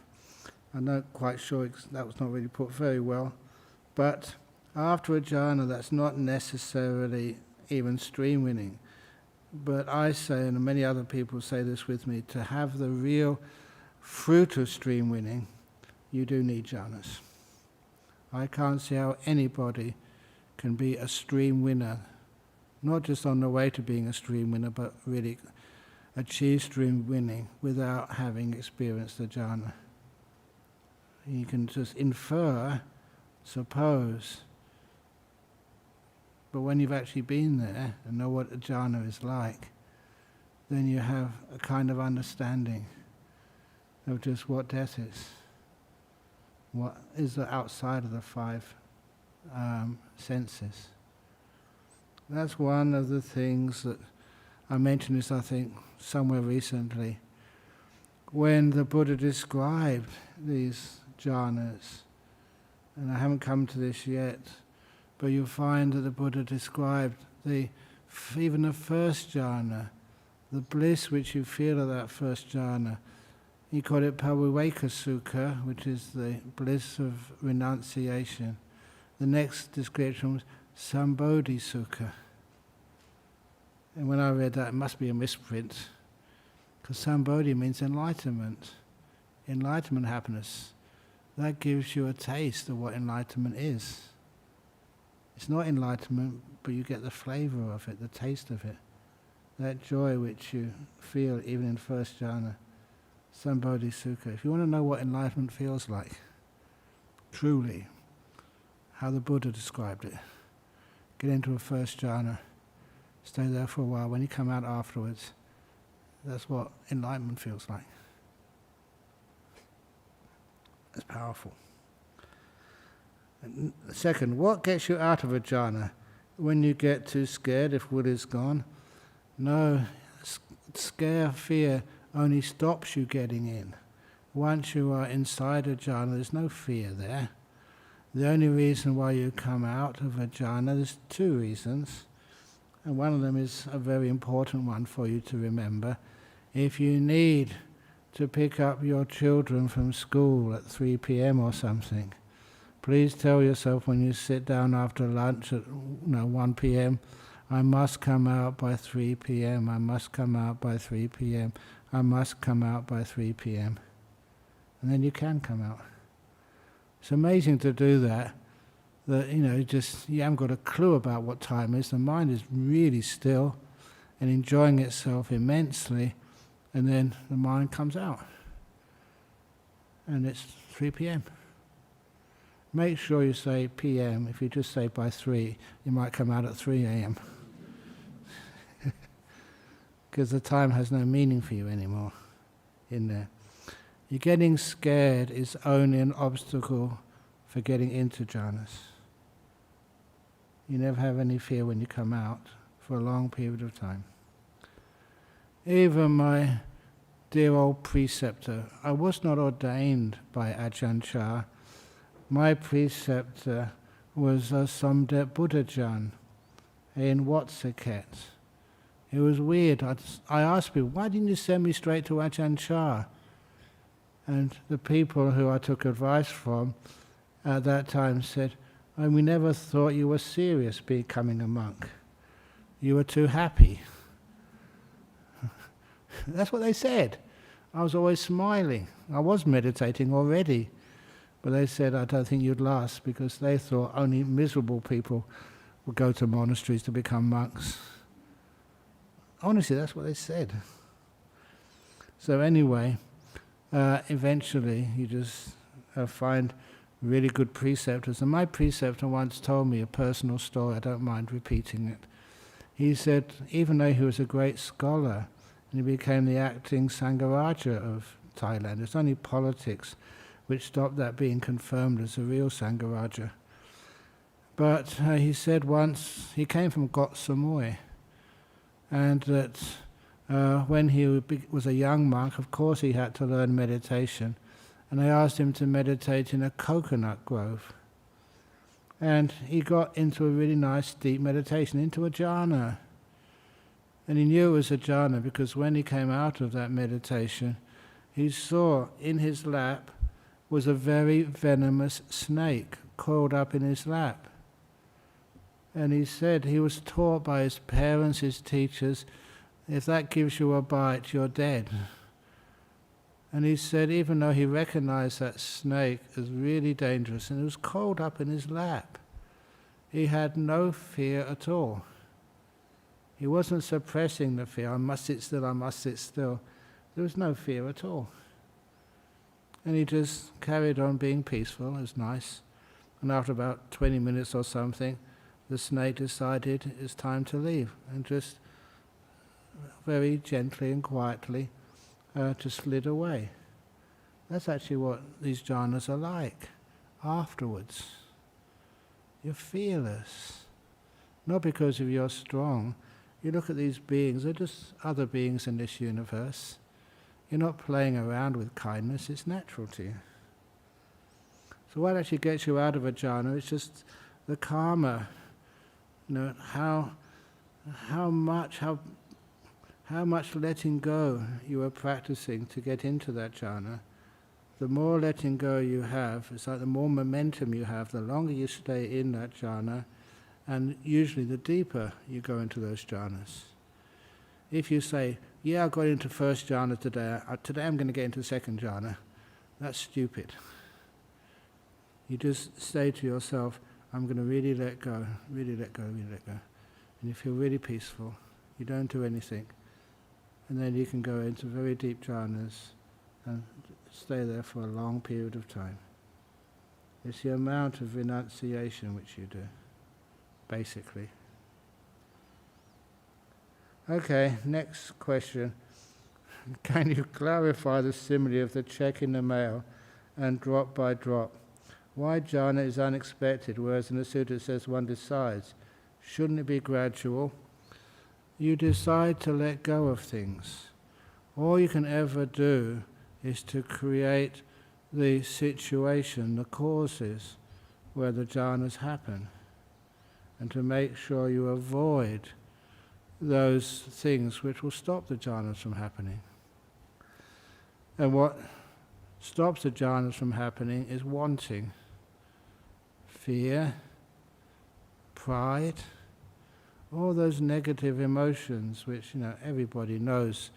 I'm not quite sure, that was not really put very well. But after a jhana, that's not necessarily even stream winning. But I say, and many other people say this with me, to have the real fruit of stream winning, you do need jhanas. I can't see how anybody can be a stream winner, not just on the way to being a stream winner, but really achieve stream winning without having experienced the jhana. You can just infer, suppose, but when you've actually been there and know what a jhana is like, then you have a kind of understanding of just what death is, what is the outside of the 5 senses. That's one of the things that I mentioned this, I think, somewhere recently, when the Buddha described these jhanas, and I haven't come to this yet, but you'll find that the Buddha described even the first jhana, the bliss which you feel at that first jhana. He called it Paviveka Sukha, which is the bliss of renunciation. The next description was Sambodhi Sukha. And when I read that, it must be a misprint, because Sambodhi means enlightenment. Enlightenment happiness. That gives you a taste of what enlightenment is. It's not enlightenment, but you get the flavor of it, the taste of it. That joy which you feel even in first jhana. Sambodhi Sukha. If you want to know what enlightenment feels like, truly, how the Buddha described it, get into a first jhana, stay there for a while. When you come out afterwards, that's what enlightenment feels like. It's powerful. And second, what gets you out of a jhana? When you get too scared, if will is gone? No, scare, fear only stops you getting in. Once you are inside a jhana, there's no fear there. The only reason why you come out of a jhana, there's 2 reasons. And one of them is a very important one for you to remember. If you need to pick up your children from school at 3 p.m. or something, please tell yourself when you sit down after lunch at 1 p.m., I must come out by 3 p.m., I must come out by 3 p.m., I must come out by 3 p.m. And then you can come out. It's amazing to do that, that, you haven't got a clue about what time is. The mind is really still and enjoying itself immensely, and then the mind comes out. And it's 3 p.m. Make sure you say p.m. If you just say by 3, you might come out at 3 a.m. Because the time has no meaning for you anymore in there. You're getting scared is only an obstacle for getting into jhanas. You never have any fear when you come out for a long period of time. Even my dear old preceptor, I was not ordained by Ajahn Chah. My preceptor was Somdet Buddhajan in Watsaket. It was weird. I asked people, why didn't you send me straight to Ajahn Chah? And the people who I took advice from at that time said, we never thought you were serious becoming a monk. You were too happy. That's what they said. I was always smiling. I was meditating already. But they said, I don't think you'd last, because they thought only miserable people would go to monasteries to become monks. Honestly, that's what they said. So anyway, eventually you just find really good preceptors. And my preceptor once told me a personal story, I don't mind repeating it. He said, even though he was a great scholar, and he became the acting Sangharaja of Thailand, it's only politics which stopped that being confirmed as a real Sangharaja. But he said once, he came from Got Samoy, and that when he was a young monk, of course he had to learn meditation, and they asked him to meditate in a coconut grove. And he got into a really nice deep meditation, into a jhana. And he knew it was a jhana because when he came out of that meditation, he saw in his lap was a very venomous snake coiled up in his lap. And he said he was taught by his parents, his teachers, if that gives you a bite, you're dead. And he said even though he recognized that snake as really dangerous and it was coiled up in his lap, he had no fear at all. He wasn't suppressing the fear, I must sit still, I must sit still. There was no fear at all. And he just carried on being peaceful, it was nice. And after about 20 minutes or something, the snake decided it's time to leave, and just very gently and quietly just slid away. That's actually what these jhanas are like afterwards. You're fearless. Not because of you're strong. You look at these beings, they're just other beings in this universe. You're not playing around with kindness, it's natural to you. So what actually gets you out of a jhana is just the karma. How much letting go you are practicing to get into that jhana. The more letting go you have, it's like the more momentum you have, the longer you stay in that jhana, and usually the deeper you go into those jhanas. If you say, yeah, I got into first jhana today I'm going to get into second jhana, that's stupid. You just say to yourself, I'm going to really let go, really let go, really let go. And you feel really peaceful. You don't do anything. And then you can go into very deep jhanas and stay there for a long period of time. It's the amount of renunciation which you do, basically. Okay, next question. Can you clarify the simile of the check in the mail and drop by drop? Why jhana is unexpected, whereas in the sutta it says one decides? Shouldn't it be gradual? You decide to let go of things. All you can ever do is to create the situation, the causes where the jhanas happen, and to make sure you avoid those things which will stop the jhanas from happening. And what stops the jhanas from happening is wanting, fear, pride, all those negative emotions which everybody knows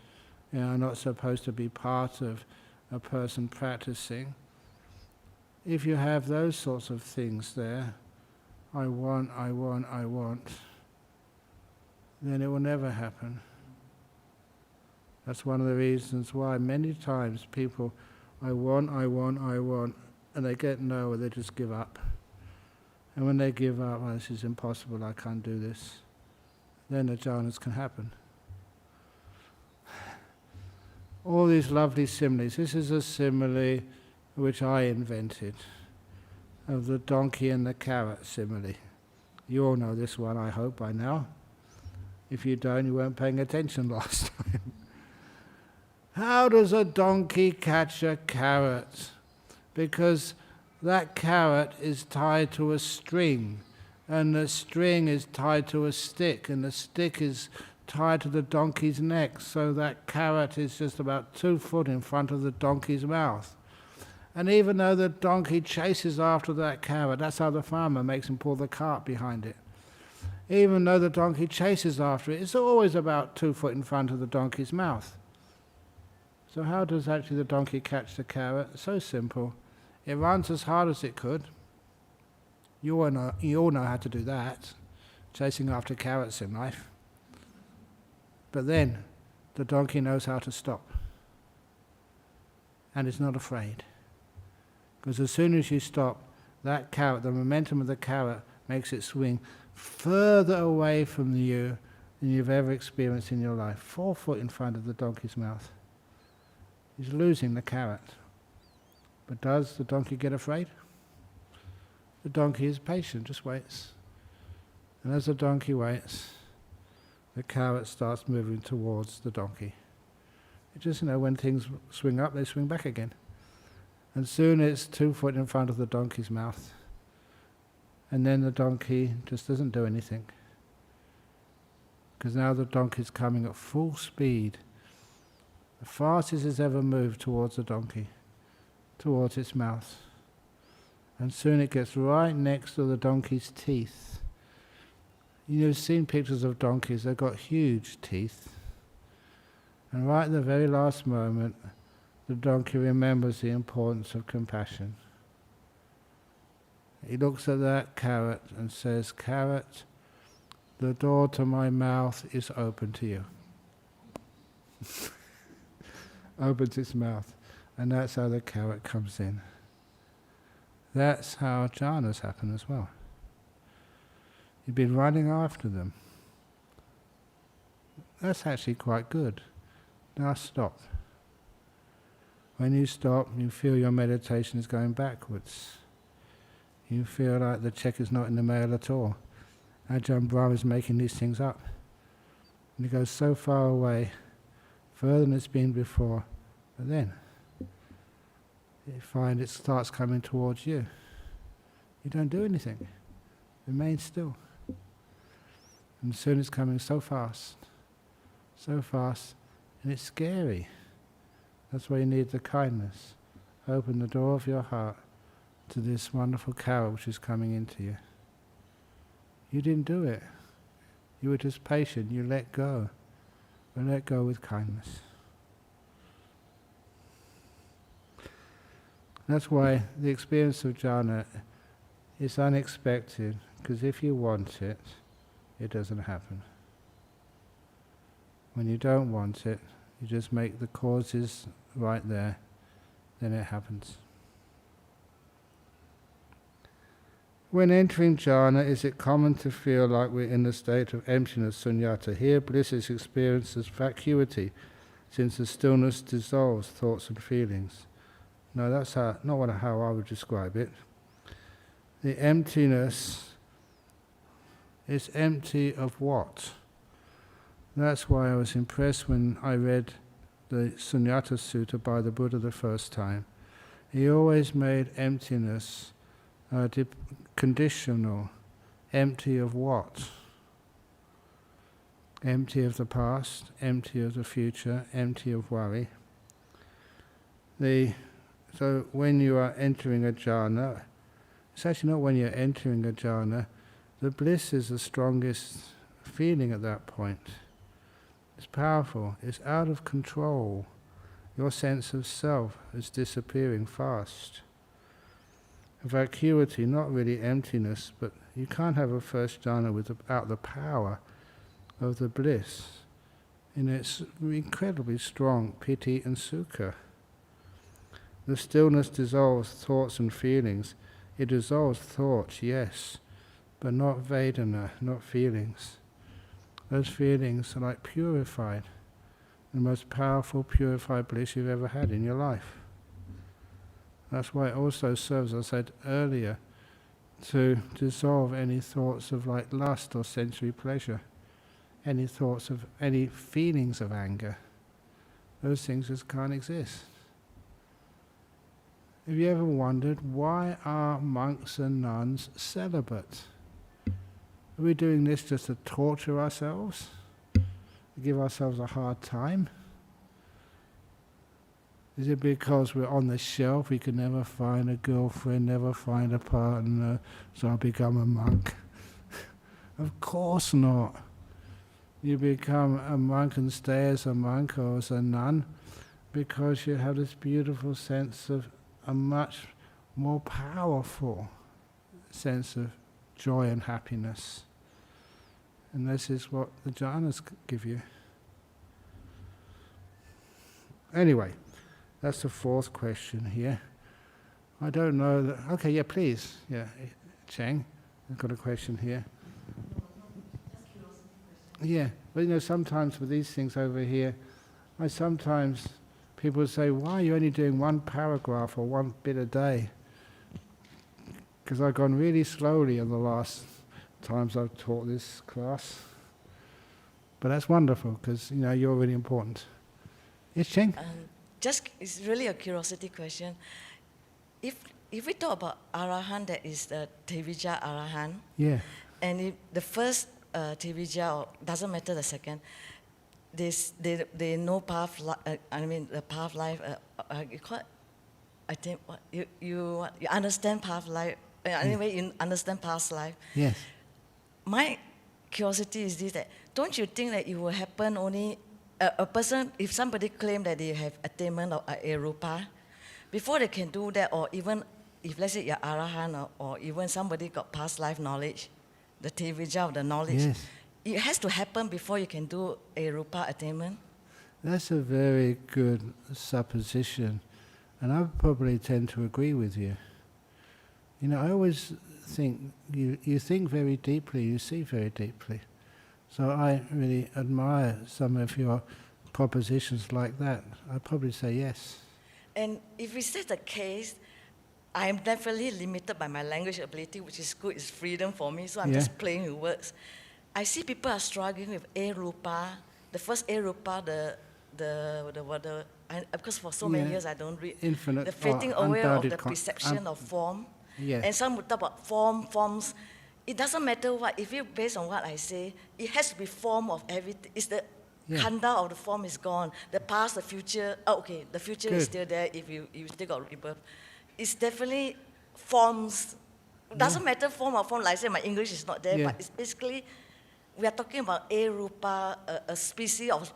are not supposed to be part of a person practicing. If you have those sorts of things there, I want, then it will never happen. That's one of the reasons why many times people, I want, and they get nowhere, they just give up. And when they give up, oh, this is impossible, I can't do this, then the jhanas can happen. All these lovely similes. This is a simile which I invented, of the donkey and the carrot simile. You all know this one, I hope, by now. If you don't, you weren't paying attention last time. How does a donkey catch a carrot? Because that carrot is tied to a string, and the string is tied to a stick, and the stick is tied to the donkey's neck, so that carrot is just about 2 foot in front of the donkey's mouth. And even though the donkey chases after that carrot, that's how the farmer makes him pull the cart behind it. Even though the donkey chases after it, it's always about 2 foot in front of the donkey's mouth. So how does actually the donkey catch the carrot? So simple. It runs as hard as it could. You all know how to do that, chasing after carrots in life. But then the donkey knows how to stop. And it's not afraid. Because as soon as you stop, that carrot, the momentum of the carrot makes it swing further away from you than you've ever experienced in your life. 4 foot in front of the donkey's mouth. He's losing the carrot. But does the donkey get afraid? The donkey is patient, just waits. And as the donkey waits, the carrot starts moving towards the donkey. It just, when things swing up, they swing back again. And soon it's 2 foot in front of the donkey's mouth. And then the donkey just doesn't do anything. Because now the donkey's coming at full speed. The fastest it's ever moved towards the donkey, towards its mouth. And soon it gets right next to the donkey's teeth. You've seen pictures of donkeys, they've got huge teeth. And right at the very last moment, the donkey remembers the importance of compassion. He looks at that carrot and says, "Carrot, the door to my mouth is open to you." Opens its mouth, and that's how the carrot comes in. That's how jhanas happen as well. You've been running after them. That's actually quite good. Now stop. When you stop, you feel your meditation is going backwards. You feel like the check is not in the mail at all. Ajahn Brahm is making these things up. And it goes so far away, further than it's been before, but then you find it starts coming towards you. You don't do anything. Remain still. And soon it's coming so fast, and it's scary. That's why you need the kindness. Open the door of your heart to this wonderful carrot which is coming into you. You didn't do it. You were just patient. You let go. But let go with kindness. That's why the experience of jhana is unexpected, because if you want it, it doesn't happen. When you don't want it, you just make the causes right there, then it happens. When entering jhana, is it common to feel like we're in the state of emptiness, sunyata? Here, bliss is experienced as vacuity, since the stillness dissolves thoughts and feelings. No, that's not how I would describe it. The emptiness is empty of what? That's why I was impressed when I read the Sunyata Sutta by the Buddha the first time. He always made emptiness conditional. Empty of what? Empty of the past, empty of the future, empty of worry. So when you are entering a jhana, it's actually not when you're entering a jhana, the bliss is the strongest feeling at that point. It's powerful, it's out of control. Your sense of self is disappearing fast. Vacuity, not really emptiness, but You can't have a first jhana without the power of the bliss in its incredibly strong piti and sukha. The stillness dissolves thoughts and feelings. It dissolves thoughts, yes, but not Vedana, not feelings. Those feelings are like purified, the most powerful purified bliss you've ever had in your life. That's why it also serves, as I said earlier, to dissolve any thoughts of like lust or sensory pleasure, any thoughts of any feelings of anger. Those things just can't exist. Have you ever wondered, why are monks and nuns celibate? Are we doing this just to torture ourselves? To give ourselves a hard time? Is it because we're on the shelf, we can never find a girlfriend, never find a partner, so I'll become a monk? Of course not. You become a monk and stay as a monk or as a nun because you have this beautiful sense of a much more powerful sense of joy and happiness. And this is what the jhanas give you. Anyway, that's the fourth question here. I don't know that. Okay, yeah, please. Yeah, Cheng, I've got a question here. Yeah, but sometimes with these things over here, people say, why are you only doing one paragraph or one bit a day? Because I've gone really slowly in the last times I've taught this class. But that's wonderful, because you're really important. Yes, Cheng? It's really a curiosity question. If we talk about Arahant, that is the Tevijja Arahant, yeah, and if the first Tevijja, or doesn't matter the second, they know path. The path life. You call it, I think you understand path life. Anyway, you understand past life. yes. My curiosity is this: that don't you think that it will happen only a person, if somebody claims that they have attainment of Arupa, before they can do that, or even if let's say you're Arahant, or even somebody got past life knowledge, the Tevijja of the knowledge, Yes. it has to happen before you can do Arupa attainment? That's a very good supposition, and I probably tend to agree with you. I always think you think very deeply, you see very deeply. So I really admire some of your propositions like that. I'd probably say yes. And if it's the case, I am definitely limited by my language ability, which is good, it's freedom for me, so I'm just playing with words. I see people are struggling with Arupa, the first Arupa, because for so many years I don't read. Infinite, the fading away of the unbounded perception of form. Yes. And some would talk about forms. It doesn't matter what, if you based on what I say, it has to be form of everything. It's the khanda of the form is gone. The past, the future, the future is still there if you still got rebirth. It's definitely forms. Doesn't matter form or form, like I say, my English is not there, but it's basically, we are talking about Arupa, a species of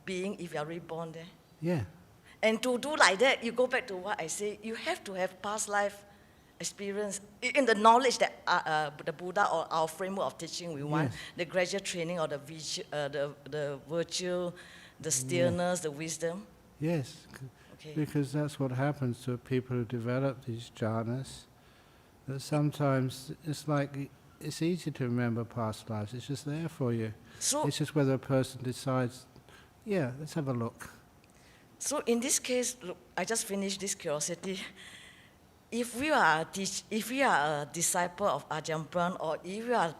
being if you are reborn there. Yeah. And to do like that, you go back to what I say, you have to have past life experience in the knowledge that the Buddha or our framework of teaching we want, the gradual training or the virtue, the stillness, the wisdom. Yes, because that's what happens to people who develop these jhanas. That sometimes it's like it's easy to remember past lives. It's just there for you. So it's just whether a person decides, let's have a look. So in this case, look, I just finished this curiosity. If we are a disciple of Ajahn Brahm, or if you are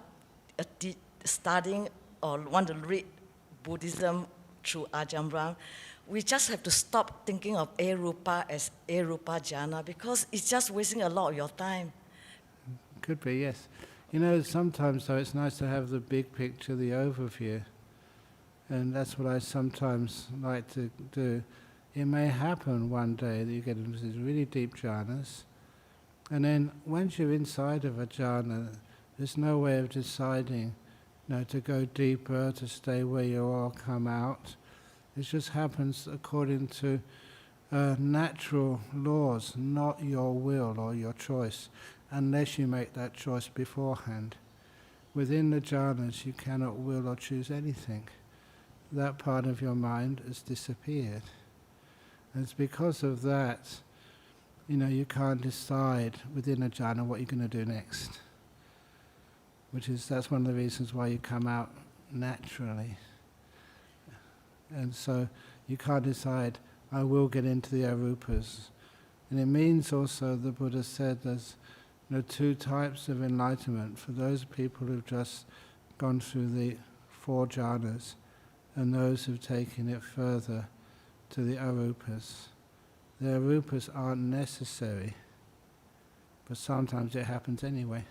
studying or want to read Buddhism through Ajahn Brahm, we just have to stop thinking of Arupa as Arupa jhana, because it's just wasting a lot of your time. Could be, yes. Sometimes though it's nice to have the big picture, the overview, and that's what I sometimes like to do. It may happen one day that you get into these really deep jhanas, and then once you're inside of a jhana, there's no way of deciding, to go deeper, to stay where you are, come out. It just happens according to natural laws, not your will or your choice, unless you make that choice beforehand. Within the jhanas, you cannot will or choose anything. That part of your mind has disappeared. And it's because of that, you can't decide within a jhana what you're going to do next. That's one of the reasons why you come out naturally. And so you can't decide, I will get into the arupas. And it means also, the Buddha said, there's two types of enlightenment. For those people who've just gone through the 4 jhanas, and those who've taken it further to the arupas. The arupas aren't necessary, but sometimes it happens anyway.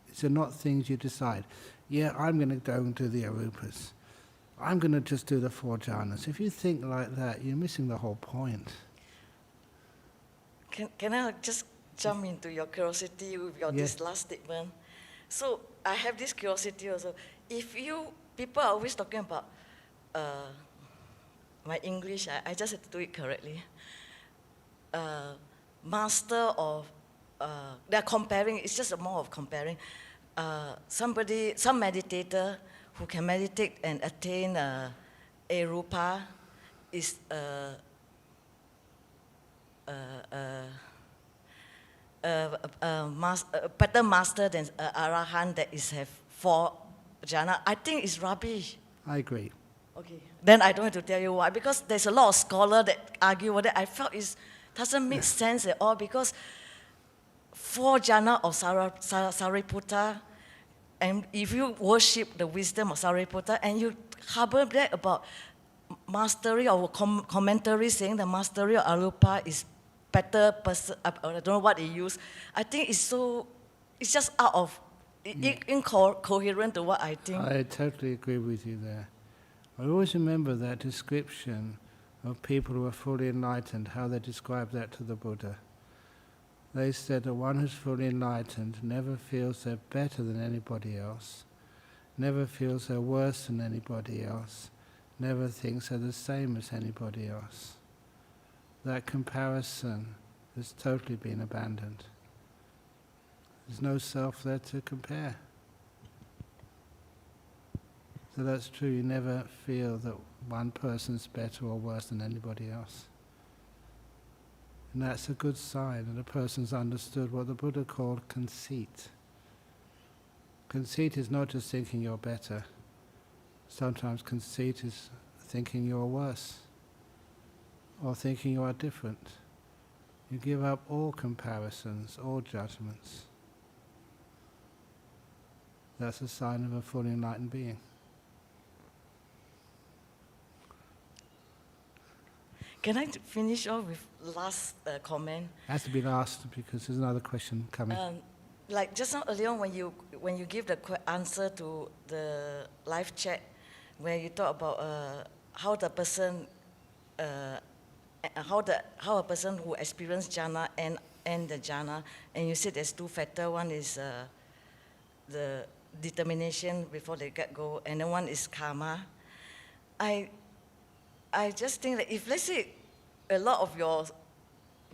These are not things you decide. Yeah, I'm going to go and do the arupas. I'm going to just do the 4 jhanas. If you think like that, you're missing the whole point. Can I just jump into your curiosity with this last statement? So I have this curiosity also. People are always talking about my English, I just have to do it correctly. Master of, they're comparing, it's just more of comparing. Some meditator who can meditate and attain a rupa is better master than arahant that have 4 jhana. I think it's rubbish. I agree. Okay, then I don't have to tell you why, because there's a lot of scholars that argue with it. I felt it doesn't make sense at all, because 4 jhana of Sariputta, and if you worship the wisdom of Sariputta, and you harbor that about mastery or commentary saying the mastery of Arupa is better person, I don't know what they use. I think it's just out of, incoherent to what I think. I totally agree with you there. I always remember that description of people who are fully enlightened, how they describe that to the Buddha. They said that one who's fully enlightened never feels they're better than anybody else, never feels they're worse than anybody else, never thinks they're the same as anybody else. That comparison has totally been abandoned. There's no self there to compare. So that's true, you never feel that one person's better or worse than anybody else. And that's a good sign that a person's understood what the Buddha called conceit. Conceit is not just thinking you're better. Sometimes conceit is thinking you're worse, or thinking you are different. You give up all comparisons, all judgments. That's a sign of a fully enlightened being. Can I finish off with last comment? It has to be last because there's another question coming. Like just now earlier on when you give the answer to the live chat, where you talk about how the person, how a person who experienced jhana and the jhana, and you said there's 2 factors. One is the determination before they get go, and then one is karma. I just think that if, let's say, a lot of your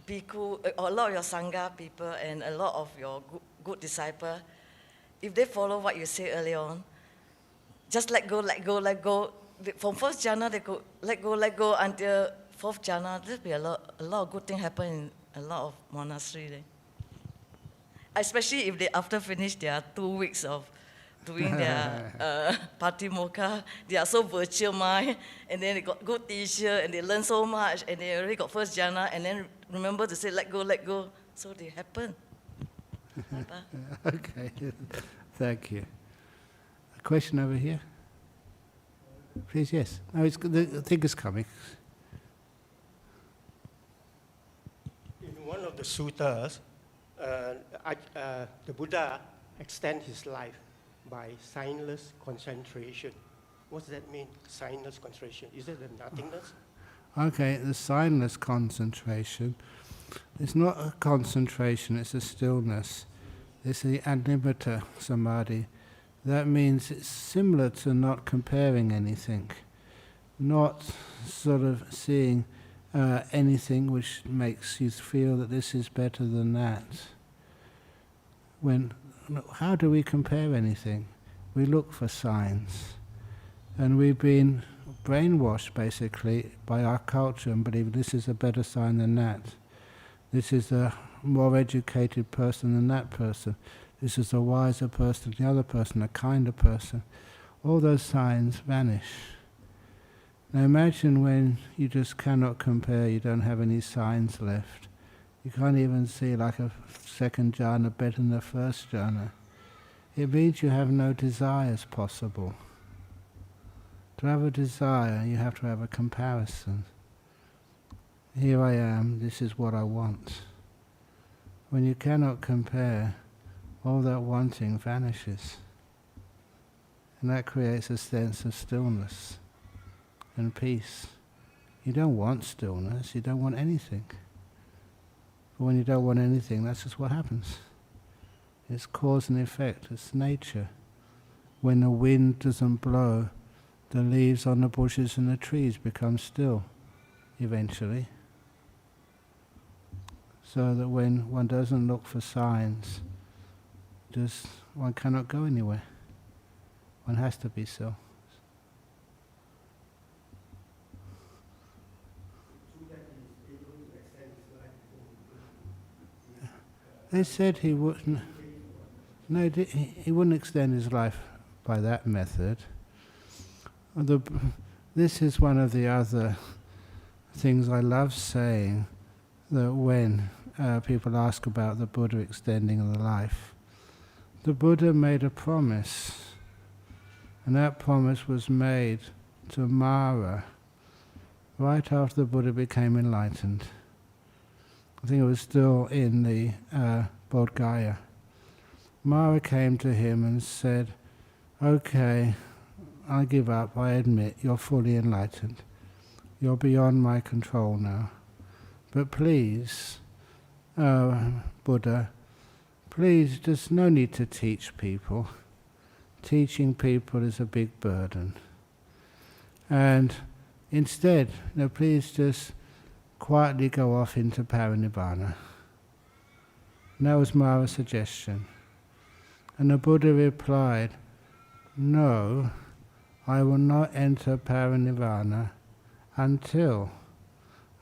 bhikkhu, or a lot of your sangha people, and a lot of your good disciples, if they follow what you said earlier on, just let go, let go, let go. From 1st jhana, they go let go until 4th jhana. There'll be a lot of good things happen in a lot of monasteries. Especially if they after finish their 2 weeks of doing their patimokkha, they are so virtual mind, and then they got good teacher, and they learn so much, and they already got 1st jhana, and then remember to say let go, so they happen. Okay, thank you. A question over here? Please, yes. No, the thing is coming. In one of the suttas, the Buddha extends his life by signless concentration. What does that mean, signless concentration? Is it the nothingness? Okay, the signless concentration. It's not a concentration, it's a stillness. It's the animitta samadhi. That means it's similar to not comparing anything. not sort of seeing anything which makes you feel that this is better than that. How do we compare anything? We look for signs. And we've been brainwashed basically by our culture and believe this is a better sign than that. This is a more educated person than that person. This is a wiser person than the other person, a kinder person. All those signs vanish. Now imagine when you just cannot compare, you don't have any signs left. You can't even see like a second jhana better than the first jhana. It means you have no desires possible. To have a desire, you have to have a comparison. Here I am, this is what I want. When you cannot compare, all that wanting vanishes. And that creates a sense of stillness and peace. You don't want stillness, you don't want anything. But when you don't want anything, that's just what happens. It's cause and effect, it's nature. When the wind doesn't blow, the leaves on the bushes and the trees become still, eventually. So that when one doesn't look for signs, one cannot go anywhere. One has to be still. They said he wouldn't. No, he wouldn't extend his life by that method. This is one of the other things I love saying, that when people ask about the Buddha extending the life, the Buddha made a promise, and that promise was made to Mara right after the Buddha became enlightened. I think it was still in the Bodh Gaya. Mara came to him and said, okay, I give up, I admit, you're fully enlightened. You're beyond my control now. But please, Buddha, please, there's no need to teach people. Teaching people is a big burden. And instead, please just quietly go off into parinibbana. And that was Mara's suggestion. And the Buddha replied, no, I will not enter parinibbana until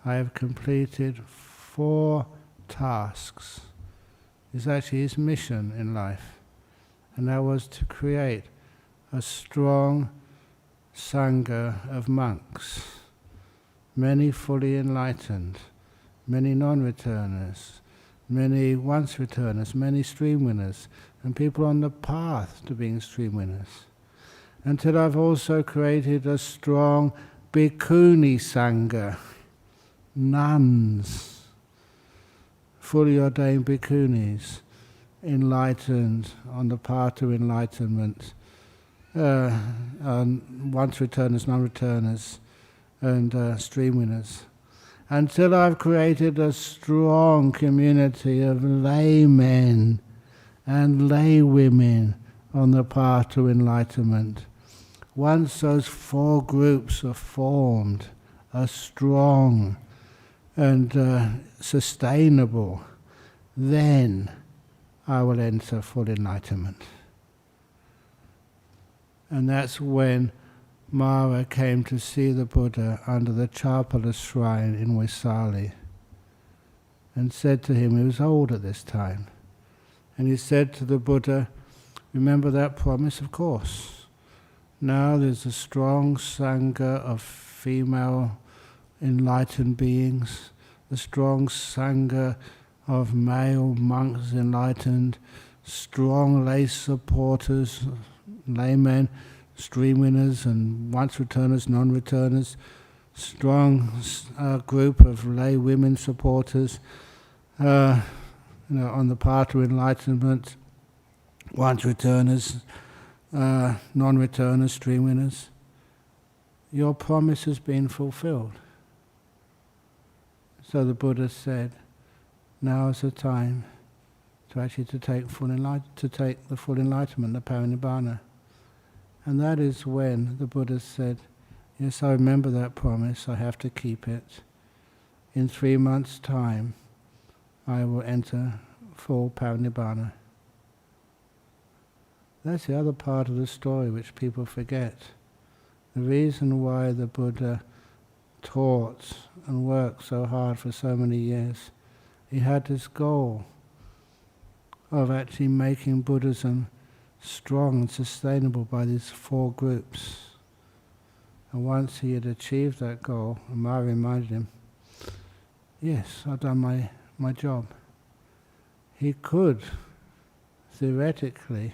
I have completed 4 tasks. It's actually his mission in life. And that was to create a strong sangha of monks, many fully enlightened, many non-returners, many once-returners, many stream winners, and people on the path to being stream winners. Until I've also created a strong bhikkhuni sangha, nuns, fully ordained bhikkhunis, enlightened, on the path to enlightenment, once-returners, non-returners, and stream winners. Until I've created a strong community of laymen and laywomen on the path to enlightenment. Once those 4 groups are formed, are strong and sustainable, then I will enter full enlightenment. And that's when Mara came to see the Buddha under the Chapala shrine in Vaisali and said to him, he was old at this time, and he said to the Buddha, remember that promise? Of course. Now there's a strong sangha of female enlightened beings, a strong sangha of male monks enlightened, strong lay supporters, laymen, stream winners and once-returners, non-returners, strong group of lay women supporters on the path to enlightenment, once-returners, non-returners, stream winners. Your promise has been fulfilled. So the Buddha said, now is the time to actually take the full enlightenment, the parinibbana. And that is when the Buddha said, Yes, I remember that promise. I have to keep it. In 3 months' time, I will enter full parinibbana. That's the other part of the story which people forget. The reason why the Buddha taught and worked so hard for so many years, he had this goal of actually making Buddhism strong and sustainable by these 4 groups. And once he had achieved that goal, Ma reminded him, yes, I've done my job. He could theoretically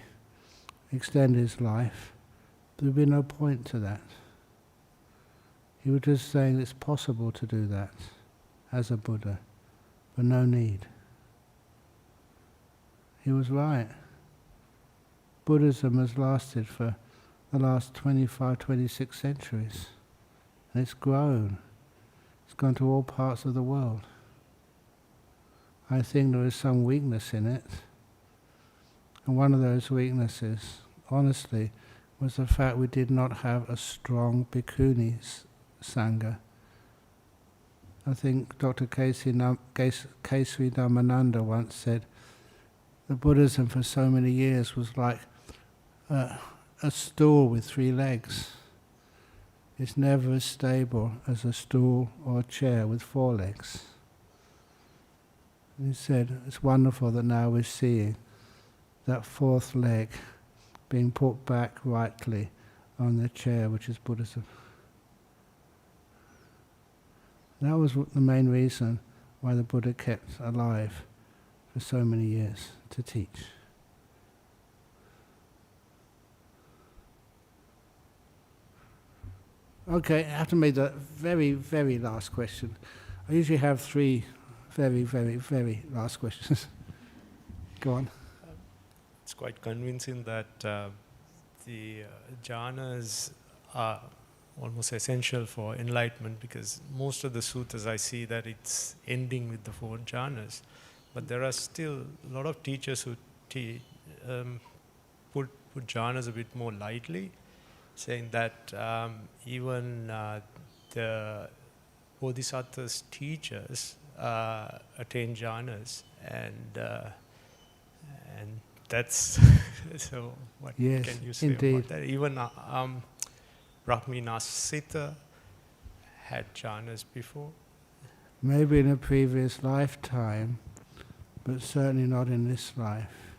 extend his life, but there would be no point to that. He was just saying it's possible to do that as a Buddha, but no need. He was right. Buddhism has lasted for the last 25, 26 centuries, and it's grown. It's gone to all parts of the world. I think there is some weakness in it, and one of those weaknesses, honestly, was the fact we did not have a strong bhikkhuni sangha. I think Dr. Kesari Dhammananda once said, the Buddhism for so many years was like a stool with 3 legs. It's never as stable as a stool or a chair with 4 legs. And he said, it's wonderful that now we're seeing that 4th leg being put back rightly on the chair, which is Buddhism. That was the main reason why the Buddha kept alive for so many years, to teach. Okay, I have to make the very, very last question. I usually have 3 very, very, very last questions. Go on. It's quite convincing that the jhanas are almost essential for enlightenment, because most of the suttas I see that it's ending with the 4 jhanas. But there are still a lot of teachers who put jhanas a bit more lightly, saying that even the bodhisattvas teachers attain jhanas, and that's so. What yes, can you say indeed. about that? Even Brahminasita had jhanas before. Maybe in a previous lifetime, but certainly not in this life.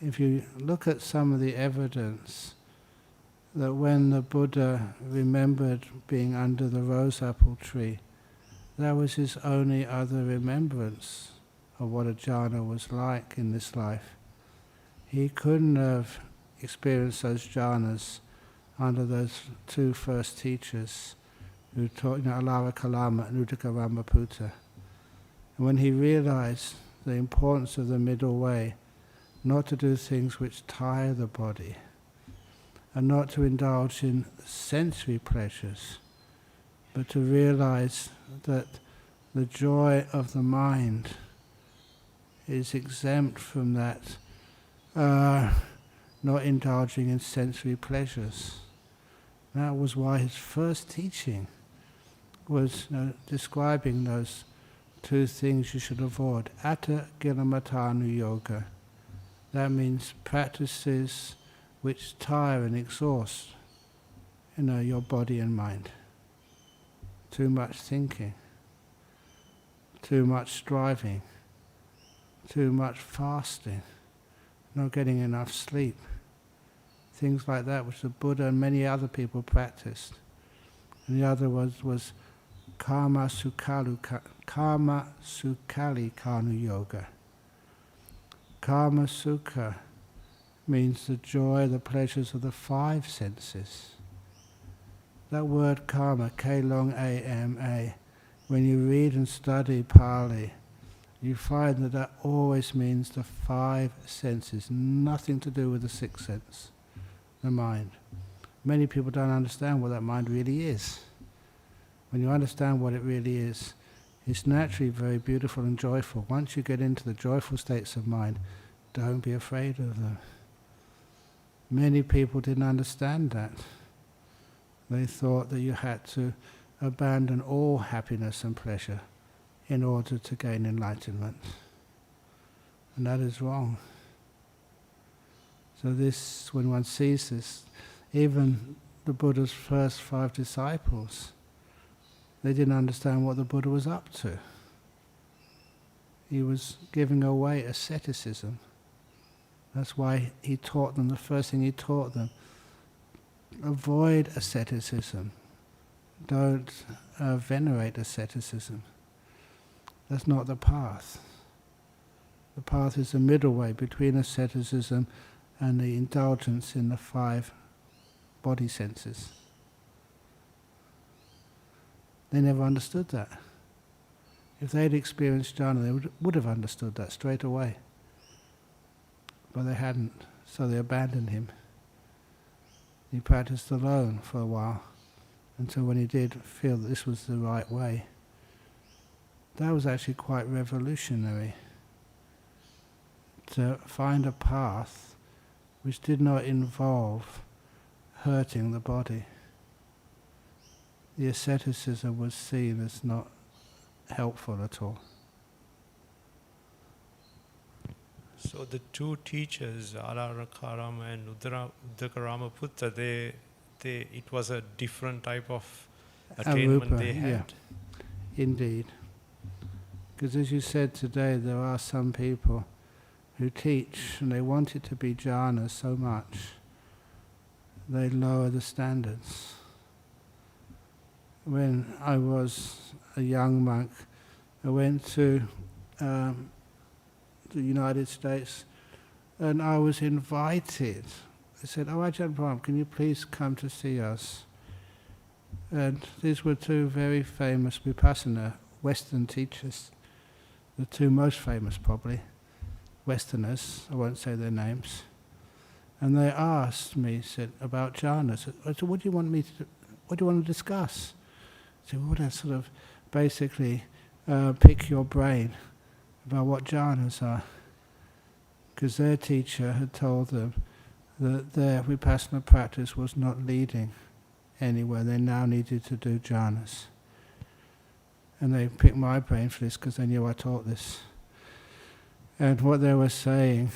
If you look at some of the evidence that when the Buddha remembered being under the rose apple tree, that was his only other remembrance of what a jhana was like in this life. He couldn't have experienced those jhanas under those 2 first teachers who taught, Alara Kalama and Uddaka Ramaputta. And when he realized the importance of the middle way, not to do things which tire the body, and not to indulge in sensory pleasures, but to realize that the joy of the mind is exempt from that, not indulging in sensory pleasures. That was why his first teaching was describing those 2 things you should avoid. Atta Gilamatanu Yoga. That means practices which tire and exhaust your body and mind. Too much thinking, too much striving, too much fasting, not getting enough sleep. Things like that which the Buddha and many other people practiced. And the other was Kama Sukali Kanu Yoga. Kama Sukha means the joy, the pleasures of the 5 senses. That word karma, K-long-A-M-A, when you read and study Pali, you find that that always means the 5 senses, nothing to do with the 6th sense, the mind. Many people don't understand what that mind really is. When you understand what it really is, it's naturally very beautiful and joyful. Once you get into the joyful states of mind, don't be afraid of them. Many people didn't understand that. They thought that you had to abandon all happiness and pleasure in order to gain enlightenment. And that is wrong. So this, when one sees this, even the Buddha's first 5 disciples, they didn't understand what the Buddha was up to. He was giving away asceticism. That's why he taught them, the first thing he taught them, avoid asceticism. Don't venerate asceticism. That's not the path. The path is the middle way between asceticism and the indulgence in the 5 body senses. They never understood that. If they'd experienced jhana, they would have understood that straight away. But they hadn't, so they abandoned him. He practiced alone for a while, until when he did feel that this was the right way. That was actually quite revolutionary, to find a path which did not involve hurting the body. The asceticism was seen as not helpful at all. So the 2 teachers, Alarakarama and Udakarama-putta, it was a different type of attainment Arupa, they had. yeah. Indeed. Because as you said today, there are some people who teach and they want it to be jhana so much, they lower the standards. When I was a young monk, I went to the United States and I was invited. They said, "Oh, Ajahn Brahm, can you please come to see us?" And these were 2 very famous Vipassana Western teachers, the 2 most famous probably, Westerners, I won't say their names. And they asked me, said, about jhanas. I said, what do you want to discuss? I said, we want to sort of basically pick your brain about what jhanas are. Because their teacher had told them that their Vipassana practice was not leading anywhere. They now needed to do jhanas. And they picked my brain for this because they knew I taught this. And what they were saying,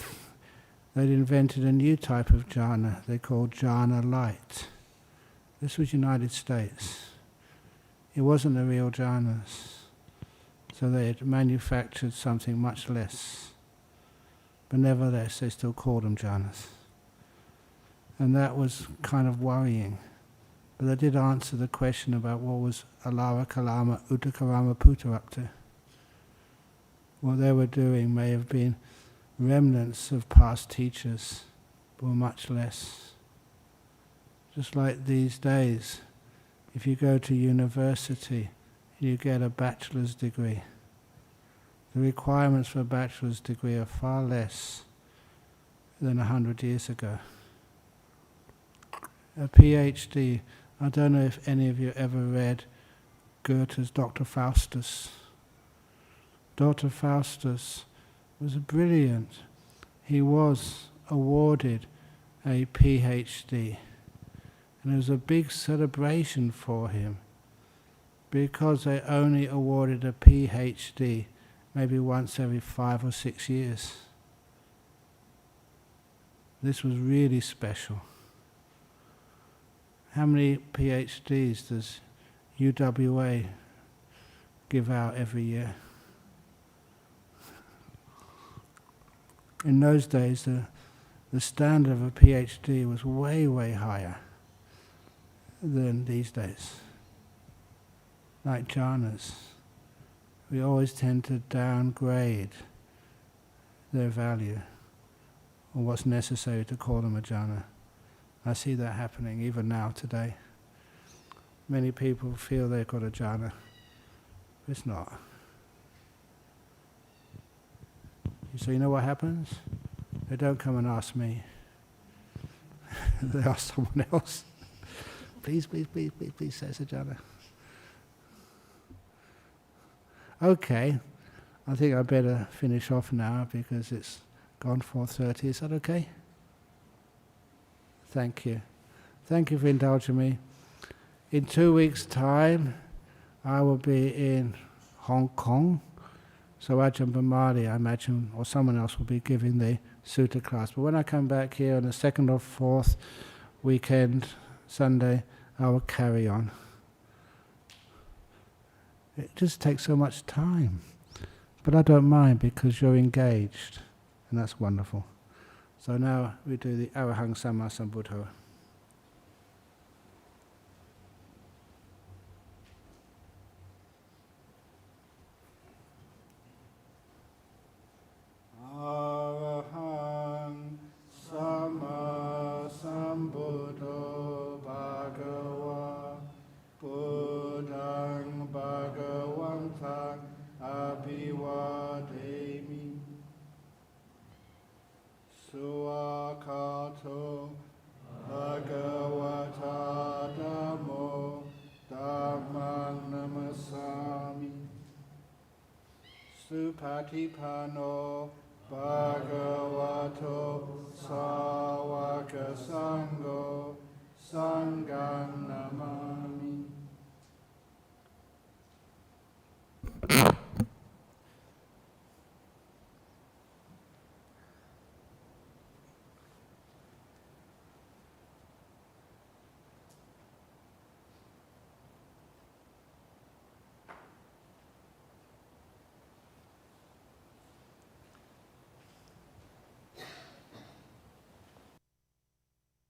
they'd invented a new type of jhana they called jhana light. This was United States. It wasn't the real jhanas. So they had manufactured something much less. But nevertheless, they still called them jhanas. And that was kind of worrying. But they did answer the question about what was Alara Kalama Udakarama Putta up to. What they were doing may have been remnants of past teachers, but were much less. Just like these days, if you go to university and you get a bachelor's degree, the requirements for a bachelor's degree are far less than 100 years ago. A PhD, I don't know if any of you ever read Goethe's Dr. Faustus. Dr. Faustus was brilliant. He was awarded a PhD. And there was a big celebration for him because they only awarded a PhD maybe once every 5 or 6 years. This was really special. How many PhDs does UWA give out every year? In those days, the standard of a PhD was way, way higher than these days. Like jhanas, we always tend to downgrade their value or what's necessary to call them a jhana. I see that happening even now today. Many people feel they've got a jhana. It's not. So you know what happens? They don't come and ask me. They ask someone else. Please, say it's a jhana. Okay, I think I better finish off now because it's gone 4:30. Is that okay? Thank you. Thank you for indulging me. In 2 weeks' time, I will be in Hong Kong. So Ajahn Brahm, I imagine, or someone else will be giving the sutta class. But when I come back here on the 2nd or 4th weekend, Sunday, I will carry on. It just takes so much time. But I don't mind because you're engaged, and that's wonderful. So now we do the Arahang Samma Sambuddho. Arahang Samma Sambuddho Bhagava Buddhang Bhagavantang Abhivademi Suakato Bhagavata Dhammo Dhammang Namasami Supatipano Bhagavato Sawaka Sangho Sangham Namami